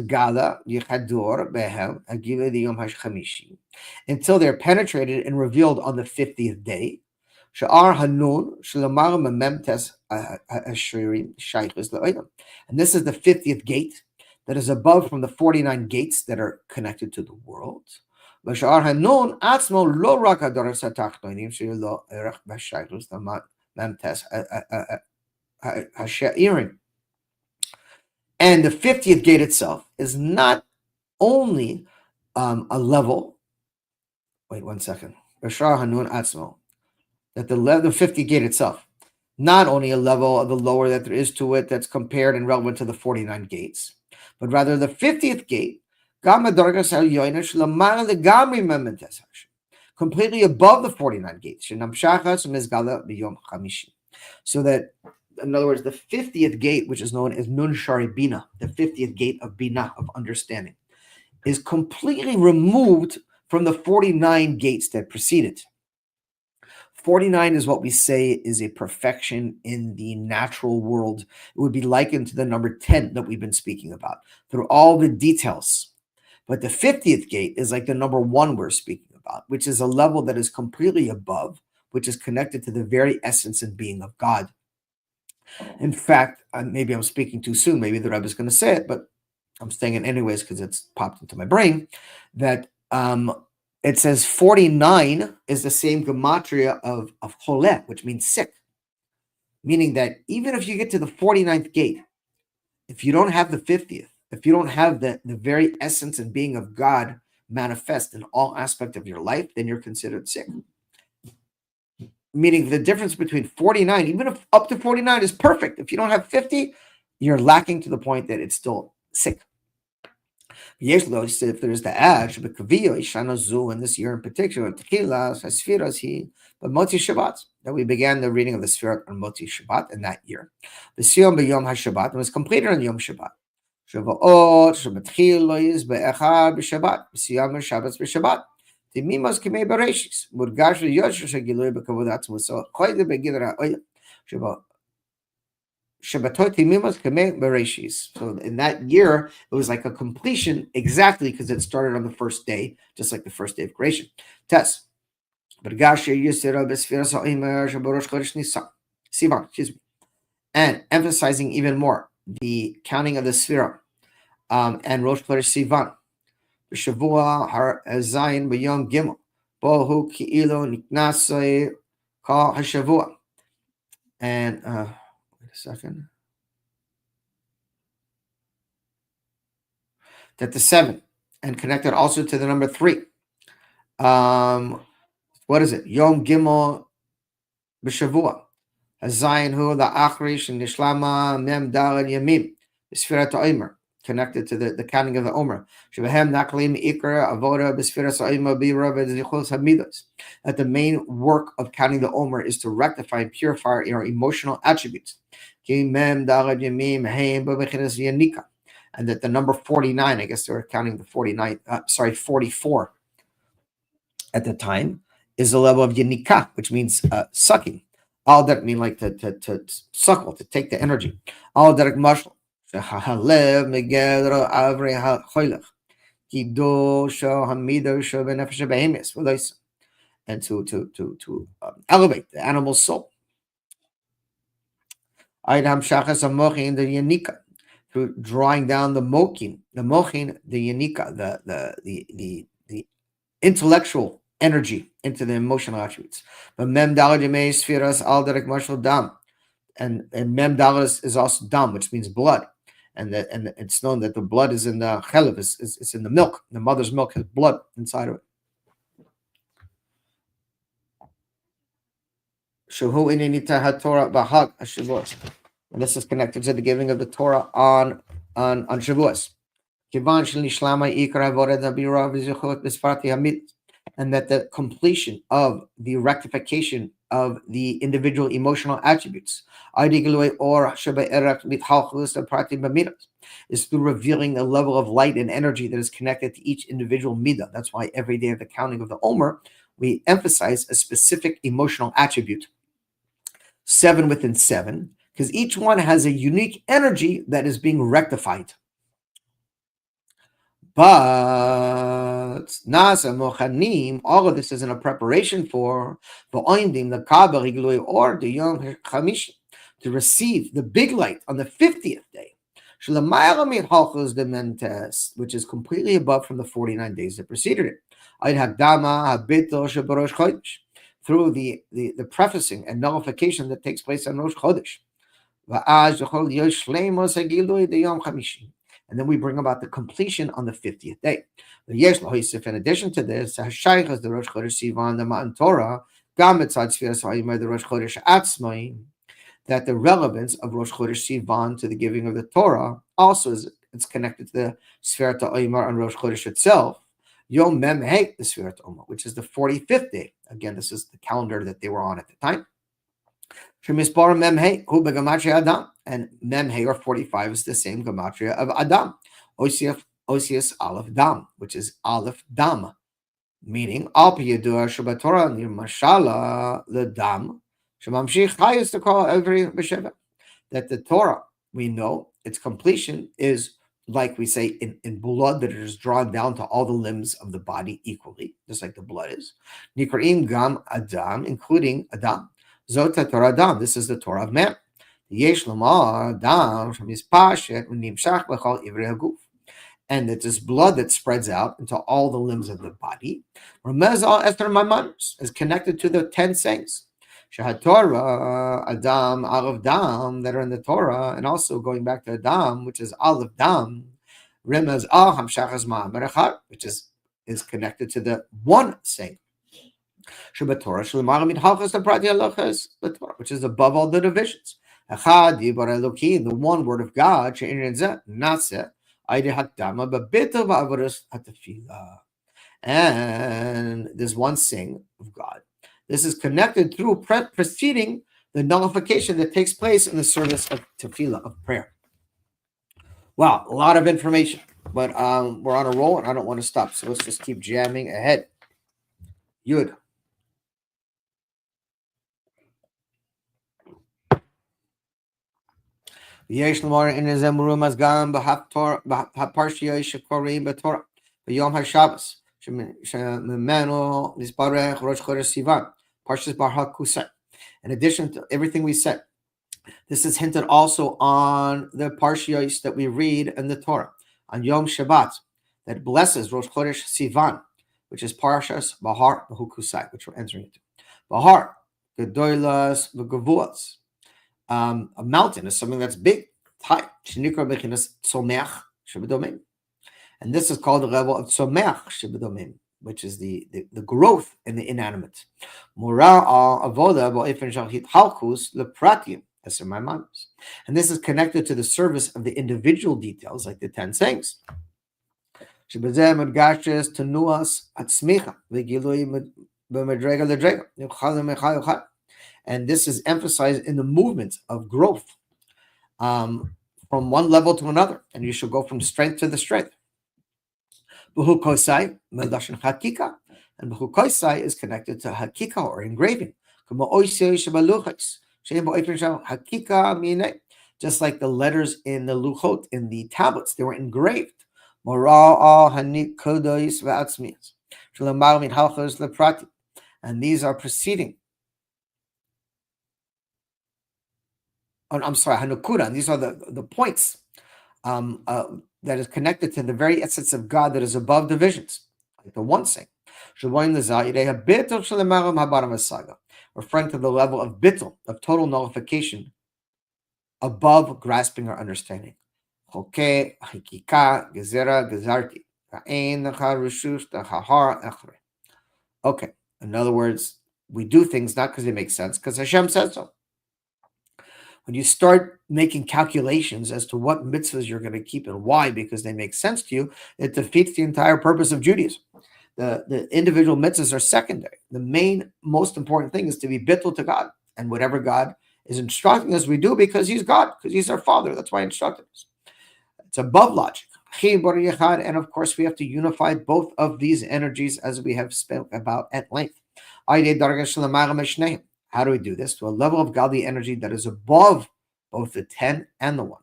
they're penetrated and revealed on the 50th day. And this is the 50th gate that is above from the 49 gates that are connected to the world. And the 50th gate itself is not only a level. Wait 1 second. That the 50th gate itself, not only a level of the lower that there is to it that's compared and relevant to the 49 gates, but rather the 50th gate, completely above the 49 gates. So that, in other words, the 50th gate, which is known as Nun Shari Bina, the 50th gate of Bina, of understanding, is completely removed from the 49 gates that preceded. 49 is what we say is a perfection in the natural world. It would be likened to the number 10 that we've been speaking about, through all the details. But the 50th gate is like the number 1 we're speaking about, which is a level that is completely above, which is connected to the very essence and being of God. In fact, maybe I'm speaking too soon. Maybe the Rebbe is going to say it, but I'm saying it anyways because it's popped into my brain, that it says 49 is the same gematria of choleh, which means sick. Meaning that even if you get to the 49th gate, if you don't have the 50th, if you don't have the very essence and being of God manifest in all aspects of your life, then you're considered sick. Meaning the difference between 49, even if up to 49 is perfect, if you don't have 50, you're lacking to the point that it's still sick. If there's the ash, in this year in particular, but Moti Shabbat, that we began the reading of the Sfirat on Moti Shabbat in that year. The Siyam B'Yom HaShabbat, and was completed on Yom Shabbat. שבועות שמתחיל לא יזבחר בשבת, מסוים שבת בשבת. תמימוס כמי בראשיס, מורגש ויושר של גילוי בכבוד עצמו. So, חוי זה בגדר האויל, שבתות תמימוס כמי בראשיס. So in that year, it was like a completion exactly because it started on the first day, just like the first day of creation. Test. מורגש יסרה בספירת האימר שבראש חודש ניסן. Sivan, excuse me. And emphasizing even more the counting of the Sphira and Rosh Chodesh Sivan. B'Shavua Har Zayin B'Yom Gimel Bohu Ki'ilo Niknasei Kal HaShavua. And wait a second. That the 7 and connected also to the number 3. What is it? Yom Gimel B'Shavua. Hazayin Hu La'achrish and Nishlama Mem Dalad Yamim. Sfirat Omer. Connected to the counting of the Omer. That the main work of counting the Omer is to rectify and purify our emotional attributes. And that the number 49, I guess they were counting the 49, 44 at the time, is the level of Yanika, which means sucking. All that mean like to suckle, to take the energy. All that muscle. And to elevate the animal's soul. Through drawing down the mochin, the yanika, the intellectual energy into the emotional attributes. But mem spheras al marshal dam. And mem dalas is also dam, which means blood. And it's known that the blood is in the chelev, it's in the milk. The mother's milk has blood inside of it. And this is connected to the giving of the Torah on Shavuos. And that the completion of the rectification of the individual emotional attributes is through revealing a level of light and energy that is connected to each individual midah. That's why every day of the counting of the Omer, we emphasize a specific emotional attribute. 7 within 7, because each one has a unique energy that is being rectified. But Nasa Mochanim, all of this is in a preparation for the Oindim, the Kaaba, or the Yom Chamishi, to receive the big light on the 50th day, which is completely above from the 49 days that preceded it. Through the prefacing and nullification that takes place on Rosh Chodesh. And then we bring about the completion on the 50th day. In addition to this, the Rosh Chodesh Sivan, the Matan Torah, the Rosh Chodesh Atzmai, that the relevance of Rosh Chodesh Sivan to the giving of the Torah also it's connected to the Sfirat Omer on Rosh Chodesh itself. Yom Mem Hey, the Sfirat Omer, which is the 45th day. Again, this is the calendar that they were on at the time. Shemispar Mem Hey, Hu Begamatria Adam. And Mem Hey, or 45, is the same gematria of Adam. Osius Aleph Dam, which is Aleph Dam. Meaning, Al Piyadua Shabbatorah Nir Mashala the Dam. Shemamshich Chai is to call every Besheva. That the Torah, we know, its completion is, like we say, in blood that is drawn down to all the limbs of the body equally, just like the blood is. Nikrim Gam Adam, including Adam. Zota Torah Adam, this is the Torah of man. And that this blood that spreads out into all the limbs of the body is connected to the 10 sayings. Torah, Adam, Aleph Dam, that are in the Torah, and also going back to Adam, which is Aleph Dam, Remez Al Hamshachas Ma'amar, which is connected to the one saying. Which is above all the divisions. The one word of God, and there's one saying of God. This is connected through preceding the nullification that takes place in the service of tefillah, of prayer. Wow, a lot of information, but we're on a roll, and I don't want to stop. So let's just keep jamming ahead. Yud. ויש לומר אין איזה מרומז גם בפרשיה שקוראים בתורה ביום השבס שממנו מספרך ראש חודש סיוון, Parshas Bar HaKusai. In addition to everything we said, this is hinted also on the Parshiyos that we read in the Torah on Yom Shabbat that blesses Rosh Chodesh Sivan, which is Parshas Bahar Bahukusai, which we're entering into. Bahar, Gedoilas V'Gavuas. A mountain is something that's big, high. And this is called the level of Tzomeach Shebedomim, which is the growth in the inanimate. And this is connected to the service of the individual details, like the 10 sayings. And this is emphasized in the movement of growth from one level to another, and you should go from strength to the strength. Buhu Kosai, Melashin Hakika, and Buhu Kosai is connected to Hakika or engraving. Just like the letters in the Luchot, in the tablets, they were engraved. And these are preceding. I'm sorry, Hanukura, and these are the points that is connected to the very essence of God that is above divisions, like the one saying, referring to the level of bittul, of total nullification, above grasping or understanding. Okay, in other words, we do things not because they make sense, because Hashem says so. When you start making calculations as to what mitzvahs you're going to keep and why, because they make sense to you, it defeats the entire purpose of Judaism. The individual mitzvahs are secondary. The main, most important thing is to be bittul to God. And whatever God is instructing us, we do because He's God, because He's our Father. That's why He instructed us. It's above logic. And of course, we have to unify both of these energies, as we have spoken about at length. How do we do this? To a level of godly energy that is above both the 10 and the 1.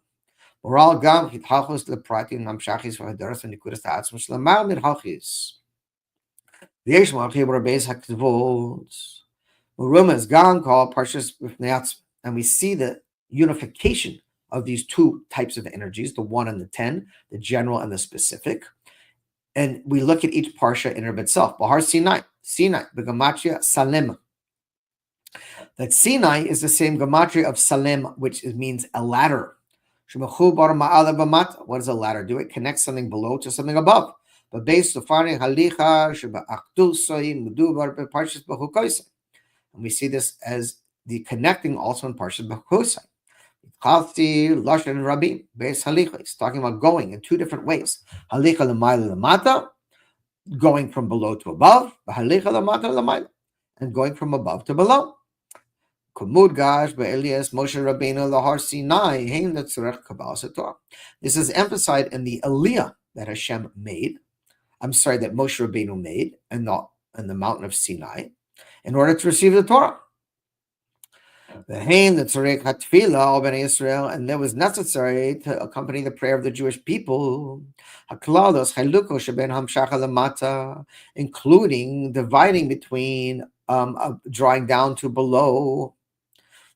And we see the unification of these two types of energies, the 1 and the 10, the general and the specific. And we look at each parsha in and of itself. Bahar Sinai, Begamatria Salem. That Sinai is the same gematria of Salem, which means a ladder. What does a ladder do? It connects something below to something above. But based on and we see this as the connecting also in Parshas B'Chusai. It's talking about going in two different ways. Halicha l'mayla l'mata, going from below to above, halicha l'mata l'mayla, and going from above to below. This is emphasized in the aliyah that Hashem made. That Moshe Rabbeinu made in the mountain of Sinai in order to receive the Torah. And that was necessary to accompany the prayer of the Jewish people, including dividing between drawing down to below,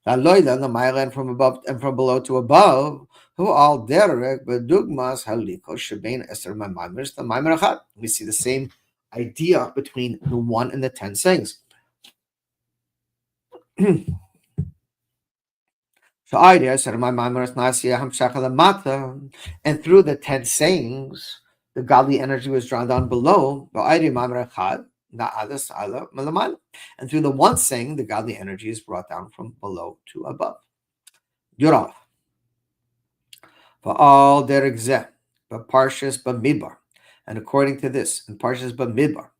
and from above and from below to above, who all derek bedugmas haliko shebein eser maimer the maimer achad. We see the same idea between the 1 and the 10 sayings. So idea said my maimer nasia hamshachal mata, and through the 10 sayings, the godly energy was drawn down below. But idea maimer achad. And through the one saying, the godly energy is brought down from below to above. Yurav. For all der exeh, but Parshas Bamidbar. And according to this, in Parshas Bamidbar,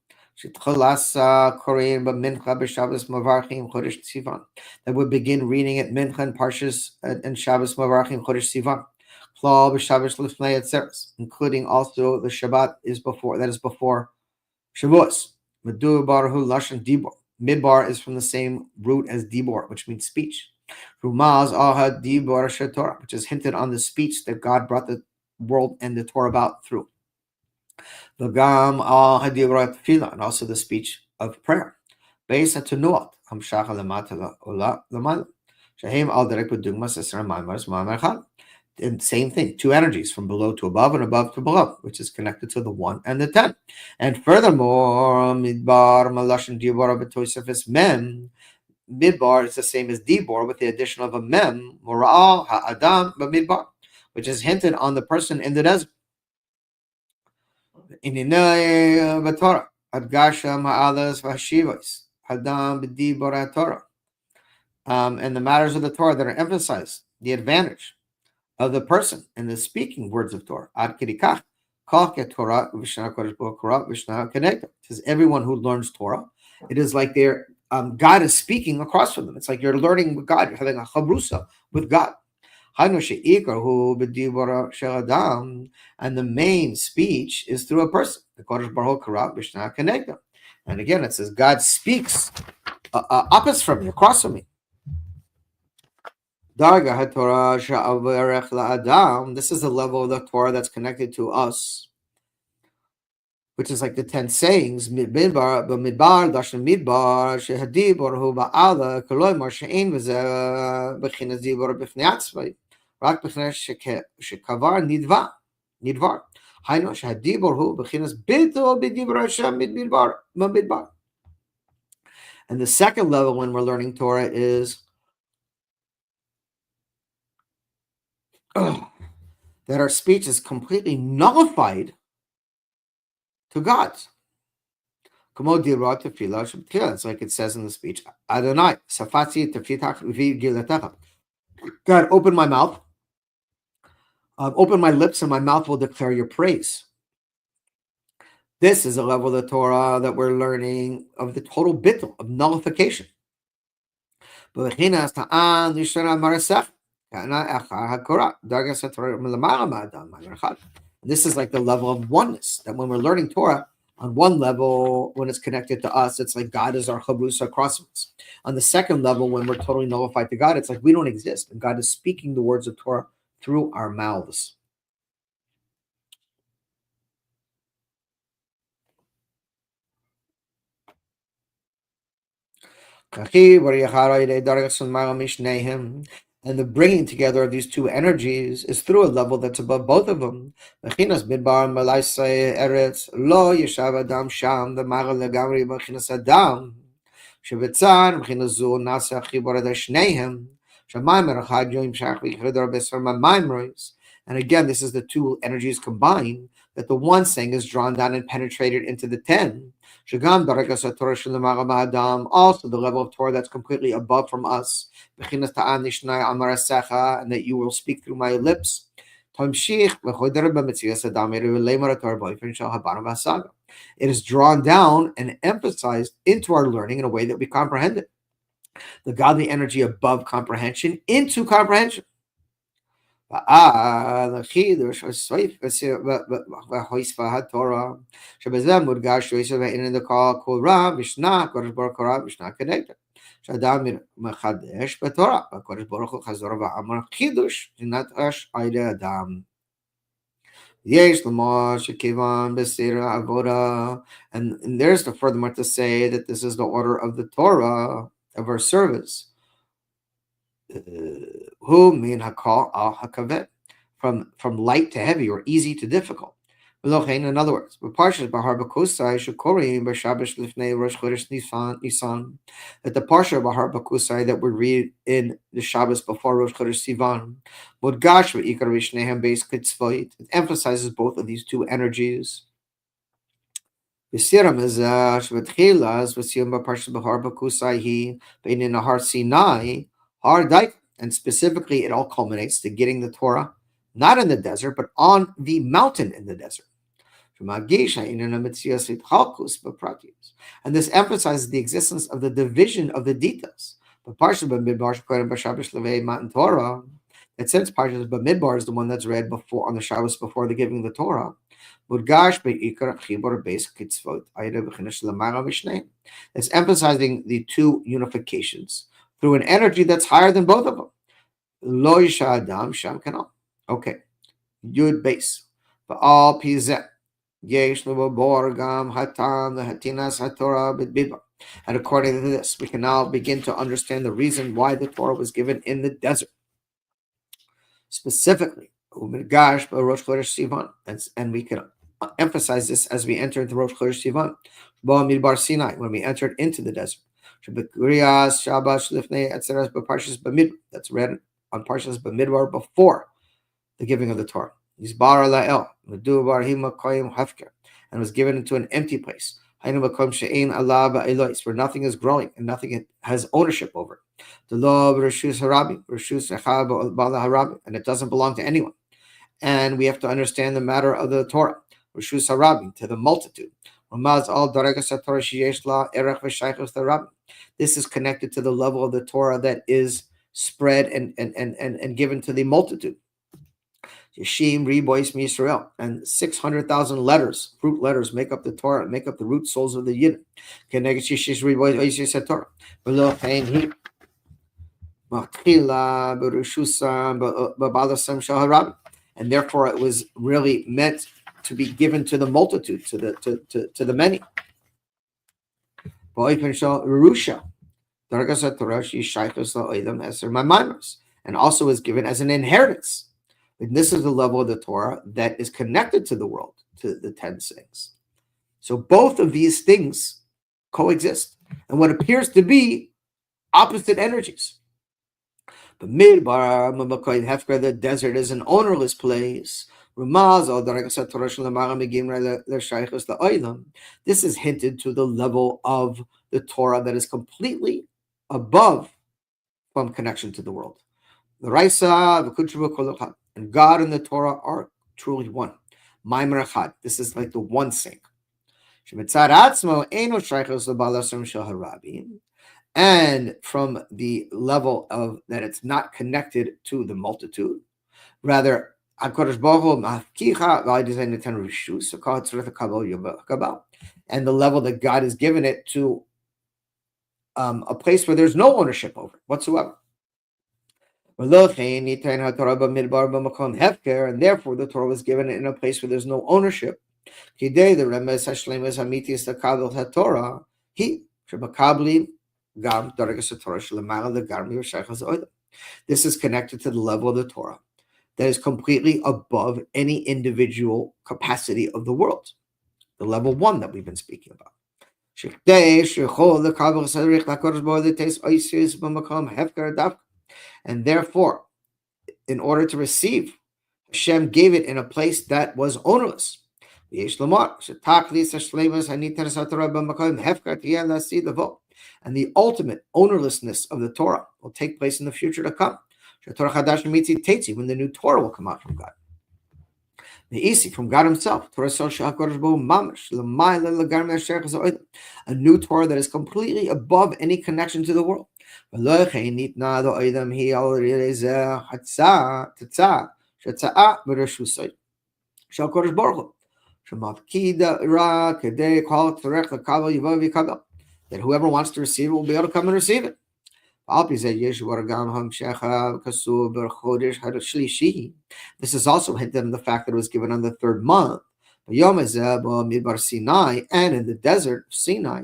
that would begin reading at Mincha and Parshas and Shabbos Mavarchim Chodesh Sivan. Klal b'Shabbos lifnei atzeres, including also the Shabbat is before Shavuos. Medu barhu lashon dibor. Midbar is from the same root as dibor, which means speech. Rumaz ahad dibor shetorah, which is hinted on the speech that God brought the world and the Torah about through. V'gam ahad dibor tefillah, and also the speech of prayer. Beis hatunuot hamshacha lemata ola lemala. Shehem al derek b'dugmas esra maimars ma'amar echad. And same thing, two energies from below to above and above to below, which is connected to the 1 and the 10. And furthermore, midbar malashon dibor b'tosefes mem. Midbar is the same as dibor with the addition of a mem, mora'al ha'adam b'midbar, which is hinted on the person in the desert. Ininei b'torah adgasha ma'alas v'hashivos hadam b'dibor Torah. And the matters of the Torah that are emphasized, the advantage of the person in the speaking words of Torah. Ad kedikach, kol Torah v'shna kodesh bo Torah v'shna connected. Says everyone who learns Torah, it is like they're God is speaking across from them. It's like you're learning with God. You're having a chabrusa with God. And the main speech is through a person. And again, it says God speaks opposite from me, across from me. Darga HaTorah she'avarech la'adam. This is the level of the Torah that's connected to us, which is like the 10 sayings. Midbar, b'midbar, dashan midbar, shehadibor hu ba'ala, koloymar she'ein v'zeh b'chinas dibor b'fnei atzmai, rak b'chinas shekavar nidvar. Hainu shehadibor hu b'chinas b'to b'dibor Hashem b'midbar. And the second level when we're learning Torah is that our speech is completely nullified to God. It's like it says in the speech, Adonai, God, open my mouth, open my lips, and my mouth will declare your praise. This is a level of the Torah that we're learning of the total bittul, of nullification. This is like the level of oneness, that when we're learning Torah, on one level, when it's connected to us, it's like God is our chabrusa across us. On the second level, when we're totally nullified to God, it's like we don't exist, and God is speaking the words of Torah through our mouths. And the bringing together of these two energies is through a level that's above both of them. And again, this is the two energies combined, that the one saying is drawn down and penetrated into the 10. Also, the level of Torah that's completely above from us, and that you will speak through my lips. It is drawn down and emphasized into our learning in a way that we comprehend it. The godly energy above comprehension into comprehension. שבזה מודגש שיוסף ואין דקה כל רע משנה, הקדוש ברוך הוא רע משנה כנגדה. שאדם מחדש בתורה, הקדוש ברוך הוא חזור ואמר חידוש, נטש על ידי אדם. יש לומר שכיוון בסדר העבודה, and there's the furthermore to say that this is the order of the Torah, of our service. Who mean hakal al hakavet, from light to heavy or easy to difficult. In other words, that the parsha Bahar Bakusai that we read in the Shabbos before Rosh Chodesh Sivan, it emphasizes both of these two energies. And specifically, it all culminates to getting the Torah not in the desert, but on the mountain in the desert. And this emphasizes the existence of the division of the details. The that since Parshas Bamidbar is the one that's read before on the Shabbos before the giving of the Torah, Mudgash be'ikar chibur beis kitzvot ayda b'chinush lamara mishnei. It's emphasizing the two unifications through an energy that's higher than both of them. Lo yisha adam sham kanal. Okay, Yud base. Ba'al pizeh. Yesh l'bor gam hatan l'hatinas haTorah b'dbibar. And according to this, we can now begin to understand the reason why the Torah was given in the desert. Specifically, U'midgash b'Rosh Chodesh Sivan, and we can emphasize this as we enter into Rosh Chodesh Sivan, Ba'midbar Sinai, when we entered into the desert. Shebekrias Shabash Lifnei Etzeres b'Parshas Bamidbar. That's read on Parshas Bamidbar before the giving of the Torah. Yisbar La'el Medubar Hima Koyim Hefker, and was given into an empty place. Hainu Makom She'ein Allah Ba'elois, where nothing is growing and nothing has ownership over it. The law of Rishus Harabi, Rishus Echad Ba'ala Harabi, and it doesn't belong to anyone. And we have to understand the matter of the Torah, Rishus Harabi, to the multitude. This is connected to the level of the Torah that is spread and given to the multitude. Yeshim Ribois Yisrael, and 600,000 letters, root letters, make up the Torah, make up the root souls of the Yid. And therefore, it was really meant to be given to the multitude, to the many. And also is given as an inheritance. And this is the level of the Torah that is connected to the world, to the 10 things. So both of these things coexist, and what appears to be opposite energies. But Midbar, Hefker, the desert is an ownerless place. This is hinted to the level of the Torah that is completely above from connection to the world. The Raisa, and God and the Torah are truly one. Maimer Echad. This is like the one sink. And from the level of that it's not connected to the multitude, rather, and the level that God has given it to a place where there's no ownership over it whatsoever. And therefore the Torah was given in a place where there's no ownership. This is connected to the level of the Torah that is completely above any individual capacity of the world, the level 1 that we've been speaking about. And therefore, in order to receive, Hashem gave it in a place that was ownerless. And the ultimate ownerlessness of the Torah will take place in the future to come. When the new Torah will come out from God. The Isi from God Himself. A new Torah that is completely above any connection to the world. That whoever wants to receive it will be able to come and receive it. This is also hinted in the fact that it was given on the 3rd month. Sinai, and in the desert of Sinai,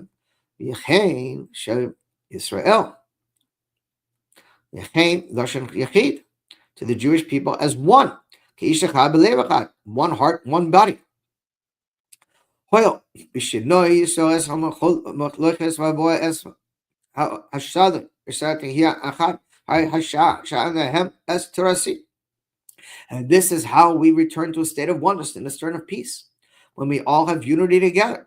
Israel, to the Jewish people as one, one heart, one body. And this is how we return to a state of oneness and a state of peace, when we all have unity together.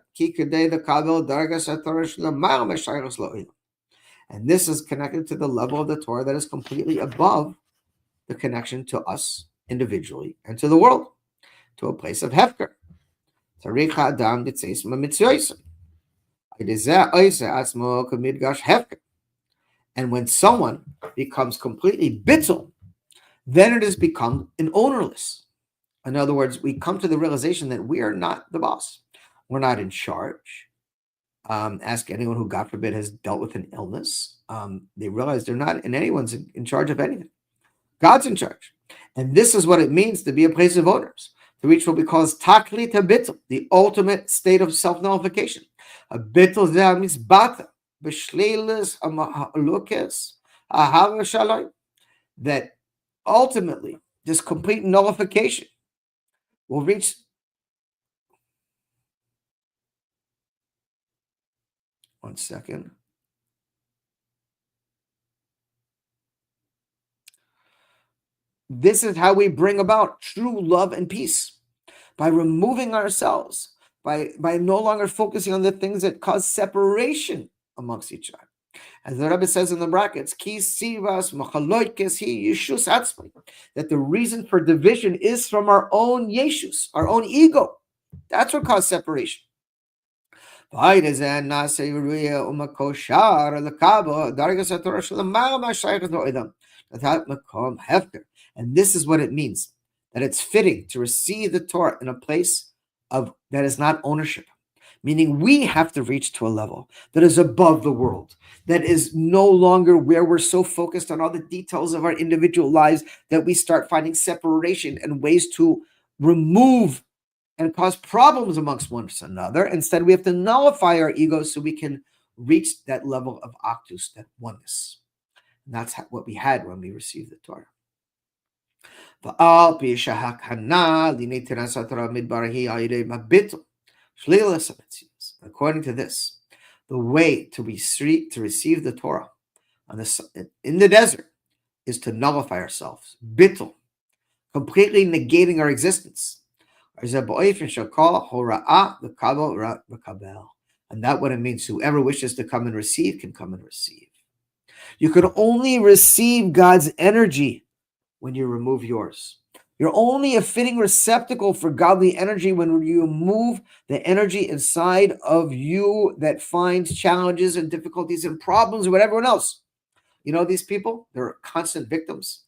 And this is connected to the level of the Torah that is completely above the connection to us individually and to the world, to a place of hefker. And when someone becomes completely bittul, then it has become an ownerless. In other words, we come to the realization that we are not the boss. We're not in charge. Ask anyone who, God forbid, has dealt with an illness. They realize they're not, and anyone's in charge of anything. God's in charge. And this is what it means to be a place of owners, to reach what we call taklit habitl, the ultimate state of self-nullification. A bitl zeh means bata, b'shleilis ha'alukes, ahava shalom, that ultimately this complete nullification will reach. One second. This is how we bring about true love and peace, by removing ourselves, by no longer focusing on the things that cause separation amongst each other. As the Rebbe says in the brackets, ki sivas machaloikes hi yeshus atzmai, that the reason for division is from our own yeshus, our own ego. That's what caused separation. And this is what it means, that it's fitting to receive the Torah in a place of that is not ownership. Meaning we have to reach to a level that is above the world, that is no longer where we're so focused on all the details of our individual lives that we start finding separation and ways to remove and cause problems amongst one another. Instead, we have to nullify our egos so we can reach that level of actus, that oneness. And that's what we had when we received the Torah. According to this, the way to receive the Torah in the desert is to nullify ourselves, bittul, completely negating our existence. And that what it means, whoever wishes to come and receive can come and receive. You can only receive God's energy when you remove yours. You're only a fitting receptacle for godly energy when you remove the energy inside of you that finds challenges and difficulties and problems with everyone else. You know, these people, they're constant victims.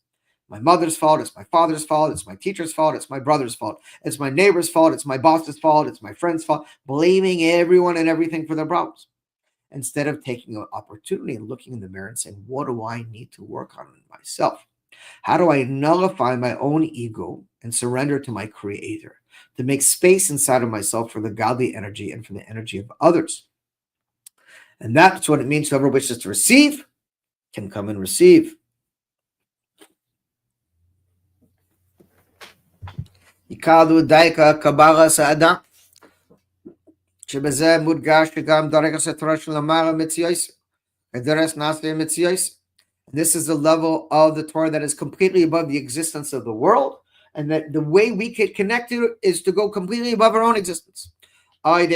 My mother's fault, it's my father's fault, it's my teacher's fault, it's my brother's fault, it's my neighbor's fault, it's my boss's fault, it's my friend's fault, blaming everyone and everything for their problems. Instead of taking an opportunity and looking in the mirror and saying, what do I need to work on in myself? How do I nullify my own ego and surrender to my creator, to make space inside of myself for the godly energy and for the energy of others? And that's what it means. Whoever wishes to receive can come and receive. Ikalu daika kabara sa'ada. שבזה מודגש שגם דרגת התורה של המעלה מציאות, ודרס נעשה מציאות. This is the level of the Torah that is completely above the existence of the world, and that the way we can connect to it is to go completely above our own existence. And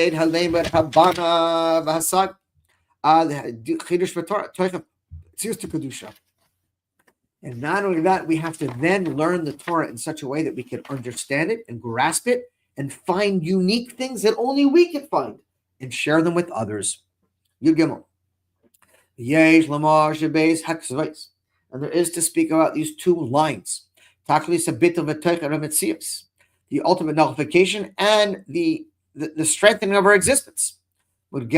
not only that, we have to then learn the Torah in such a way that we can understand it and grasp it and find unique things that only we can find and share them with others. Yud Gimel. And there is to speak about these two lines, the ultimate nullification and the strengthening of our existence. And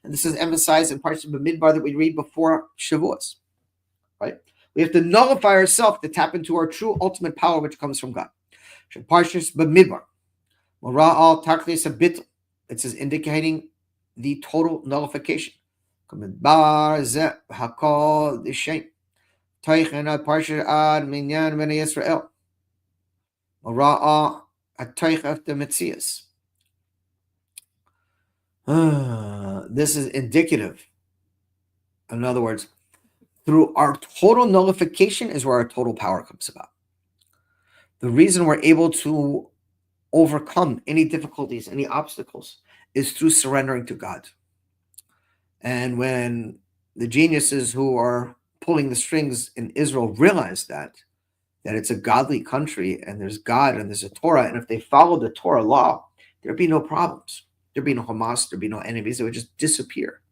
this is emphasized in parts of Bamidbar that we read before Shavuos. Right? We have to nullify ourselves to tap into our true ultimate power, which comes from God. Parshas Bamidbar. It says indicating the total nullification. This is indicative. In other words, through our total nullification is where our total power comes about. The reason we're able to overcome any difficulties, any obstacles, is through surrendering to God. And when the geniuses who are pulling the strings in Israel realize that it's a godly country and there's God and there's a Torah, and if they follow the Torah law, there'd be no problems. There'd be no Hamas, there'd be no enemies. It would just disappear.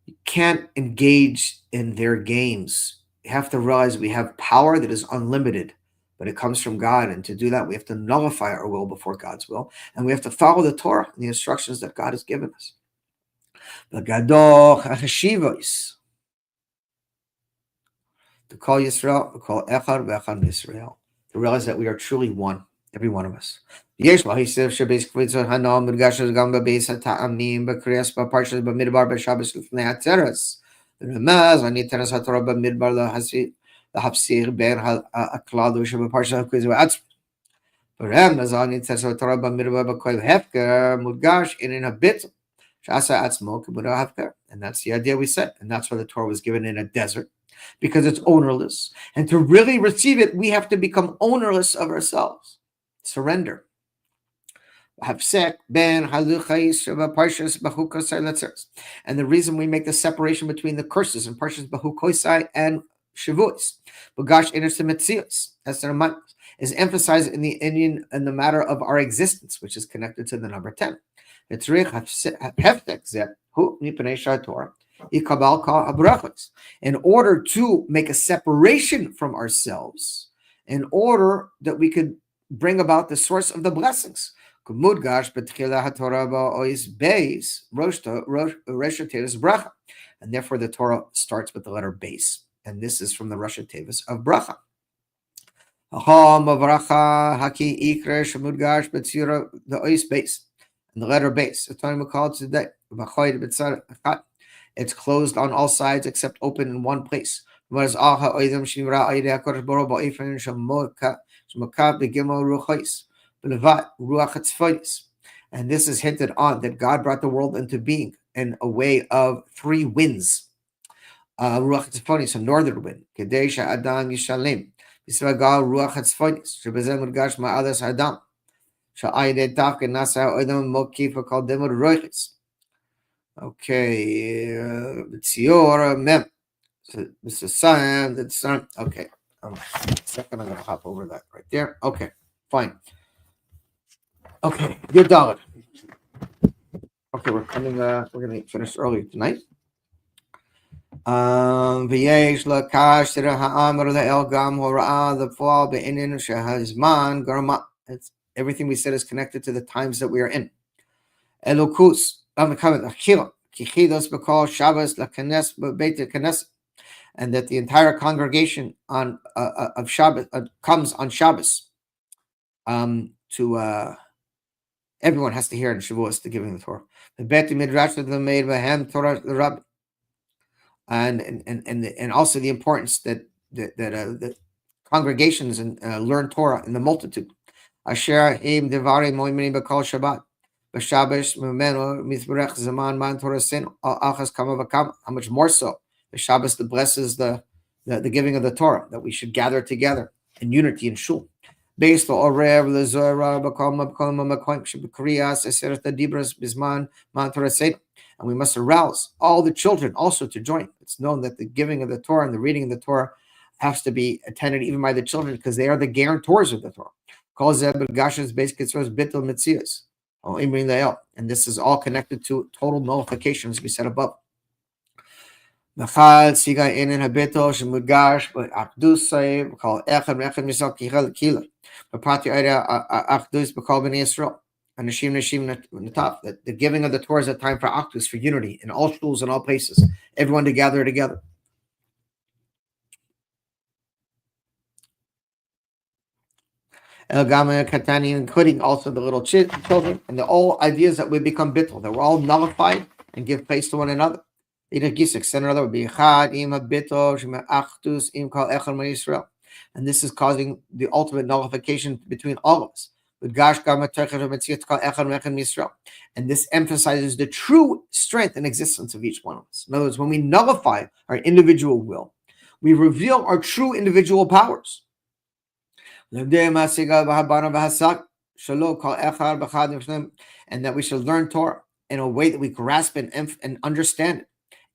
You can't engage in their games. You have to realize we have power that is unlimited, but it comes from God. And to do that, we have to nullify our will before God's will. And we have to follow the Torah and the instructions that God has given us. To call Yisrael, to call Echad V'Echad Yisrael, to realize that we are truly one, every one of us. And that's the idea we said. And that's why the Torah was given in a desert, because it's ownerless. And to really receive it, we have to become ownerless of ourselves. Surrender. And the reason we make the separation between the curses in Parshas Bahukosai and Shavuos, is emphasized in the Indian in the matter of our existence, which is connected to the number 10. In order to make a separation from ourselves, in order that we could bring about the source of the blessings. And therefore the Torah starts with the letter base. And this is from the Rosh Tevis of bracha. The ois base. And the letter base. It's closed on all sides except open in one place. And this is hinted on that God brought the world into being in a way of 3 winds. Ruach Tzfonis, a northern wind. Kadesha Adam Yishalem. Yisrael Ruach Tzfonis. Shebezem Urgash Ma'adas Adam. Sha'ayde Tafke Nasa Odom Mokif called Demod Roichis. Okay, Tzior Mem. So this is sun, that's sun. Okay, second, I'm gonna hop over that right there. Okay, fine. Okay, good dollar. Okay, we're gonna finish early tonight. V'yesh lakash ha'amar le'el gam hora'ah the fall be'inin shehazman garma. It's everything we said is connected to the times that we are in. Elokus achila kichidos b'kol Shabbos lakanes b'beit kanes. And that the entire congregation on of Shabbos comes on Shabbos. To everyone has to hear in Shavuos the giving of the Torah. The Beit Midrash that made by him Torah the Rabbi, and also the importance that the congregations and learn Torah in the multitude. Asher im devari moimini b'kol Shabbat. B'Shabbos memeno mizberech zaman man Torah sin al achas kama v'kama. How much more so the Shabbos that blesses the giving of the Torah, that we should gather together in unity in shul. Based on Orev Lazora Bakoma Krias Eseret Dibras Bisman Mantora Seder. And we must arouse all the children also to join. It's known that the giving of the Torah and the reading of the Torah has to be attended even by the children because they are the guarantors of the Torah. And this is all connected to total nullification, as we said above. And the giving of the Torah is a time for Achdus, for unity in all shuls and all places, everyone to gather together. Including also the little children, and the all ideas that we become bittul, that we're all nullified and give place to one another. And this is causing the ultimate nullification between all of us. And this emphasizes the true strength and existence of each one of us. In other words, when we nullify our individual will, we reveal our true individual powers. And that we should learn Torah in a way that we grasp and understand it,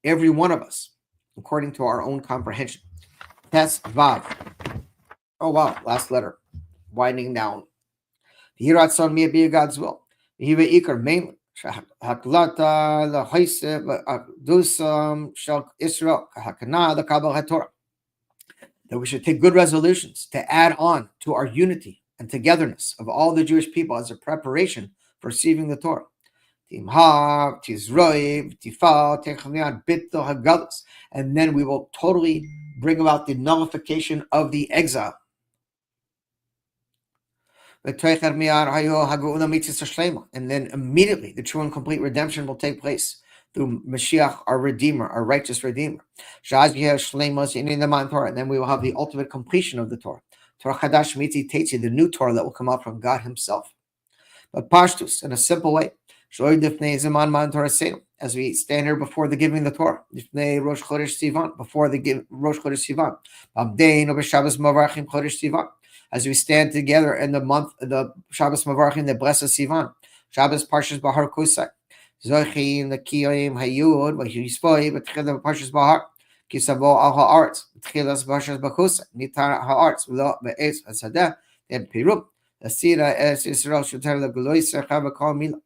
every one of us, according to our own comprehension. Tes Vav. Oh wow, last letter. Winding down. God's will. Mainly. Haklata lahaise dusam shal Israel kahakana the kabel haTorah. That we should take good resolutions to add on to our unity and togetherness of all the Jewish people as a preparation for receiving the Torah. And then we will totally bring about the nullification of the exile. And then immediately the true and complete redemption will take place through Mashiach, our Redeemer, our righteous Redeemer. And then we will have the ultimate completion of the Torah. Torah Chadash Mitzi Teitzi, the new Torah that will come out from God Himself. But Pashtus, in a simple way, as we stand here before the giving of the Torah, before the Rosh Chodesh Sivan, as we stand together in the month, the Shabbos Mavarchim, the blessed Sivan, Shabbos Parshas Bahar Kusai, Zochim, the Kiyim, Hayud, Vahispoy, Betchila Parshas Bahar, Kisavo al Haaretz, Betchilas Parshas Bakusai, Nitar Haaretz, V'lo Be'ez Hasadeh, and Pirup, the Sira Es Israel Shoter the Guloy Serchava Kol Mila.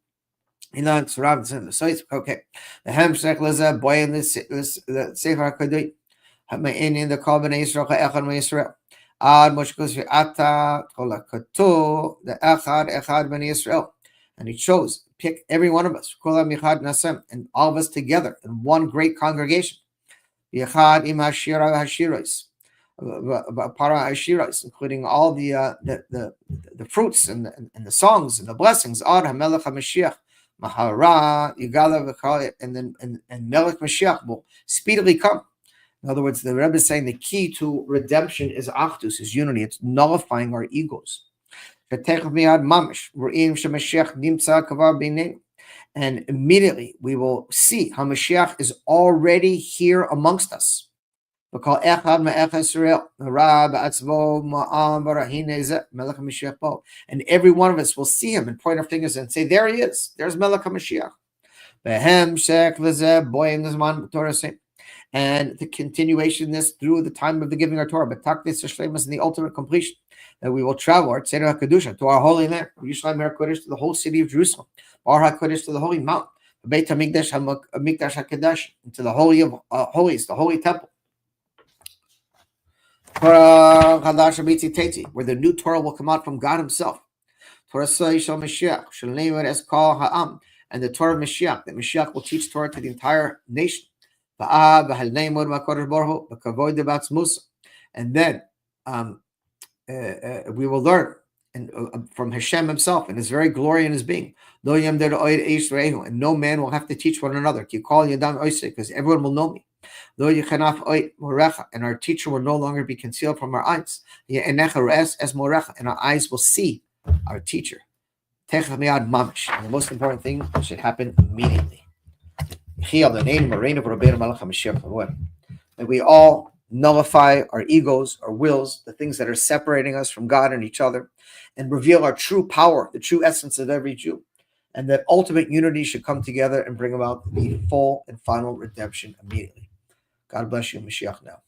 Milan Surav the sites. Okay. The Hamshek Laza Boy in the Sefer Kadui. Have my in the Kalban Israel Echan Israel. Ad Moshkos Ata Kola Kato, the Echad Ben Israel. And he chose, pick every one of us, Kola Michad Nasem, and all of us together in one great congregation. Yechad Im Hashira Hashirais. Para Ashiras, including all the fruits and the songs and the blessings. Ad Hamelech HaMashiach Mahara Yigala and Melech Mashiach will speedily come. In other words, the Rebbe is saying the key to redemption is Achdus, is unity. It's nullifying our egos. And immediately we will see how Mashiach is already here amongst us. And every one of us will see him and point our fingers and say, there he is. There's Melech HaMashiach. And the continuation this through the time of the giving of Torah, but Taktis Shlemus and the ultimate completion, that we will travel our Tzeder HaKadusha to our holy land, Yerushalayim HaKodesh to the whole city of Jerusalem, Bar HaKodesh to the holy mountain, Beit HaMikdash HaKadosh to the holy of holies, the holy temple, Torah Chadash Teti, where the new Torah will come out from God Himself, Torah Shal Mashiach Shalneimer Es Kol Ha'am, and the Torah of Mashiach, that Mashiach will teach Torah to the entire nation. And then we will learn from Hashem Himself and His very glory and His being. And no man will have to teach one another, because everyone will know me. And our teacher will no longer be concealed from our eyes. And our eyes will see our teacher. And the most important thing should happen immediately. That we all nullify our egos, our wills, the things that are separating us from God and each other, and reveal our true power, the true essence of every Jew. And that ultimate unity should come together and bring about the full and final redemption immediately. God bless you, Moshiach Now.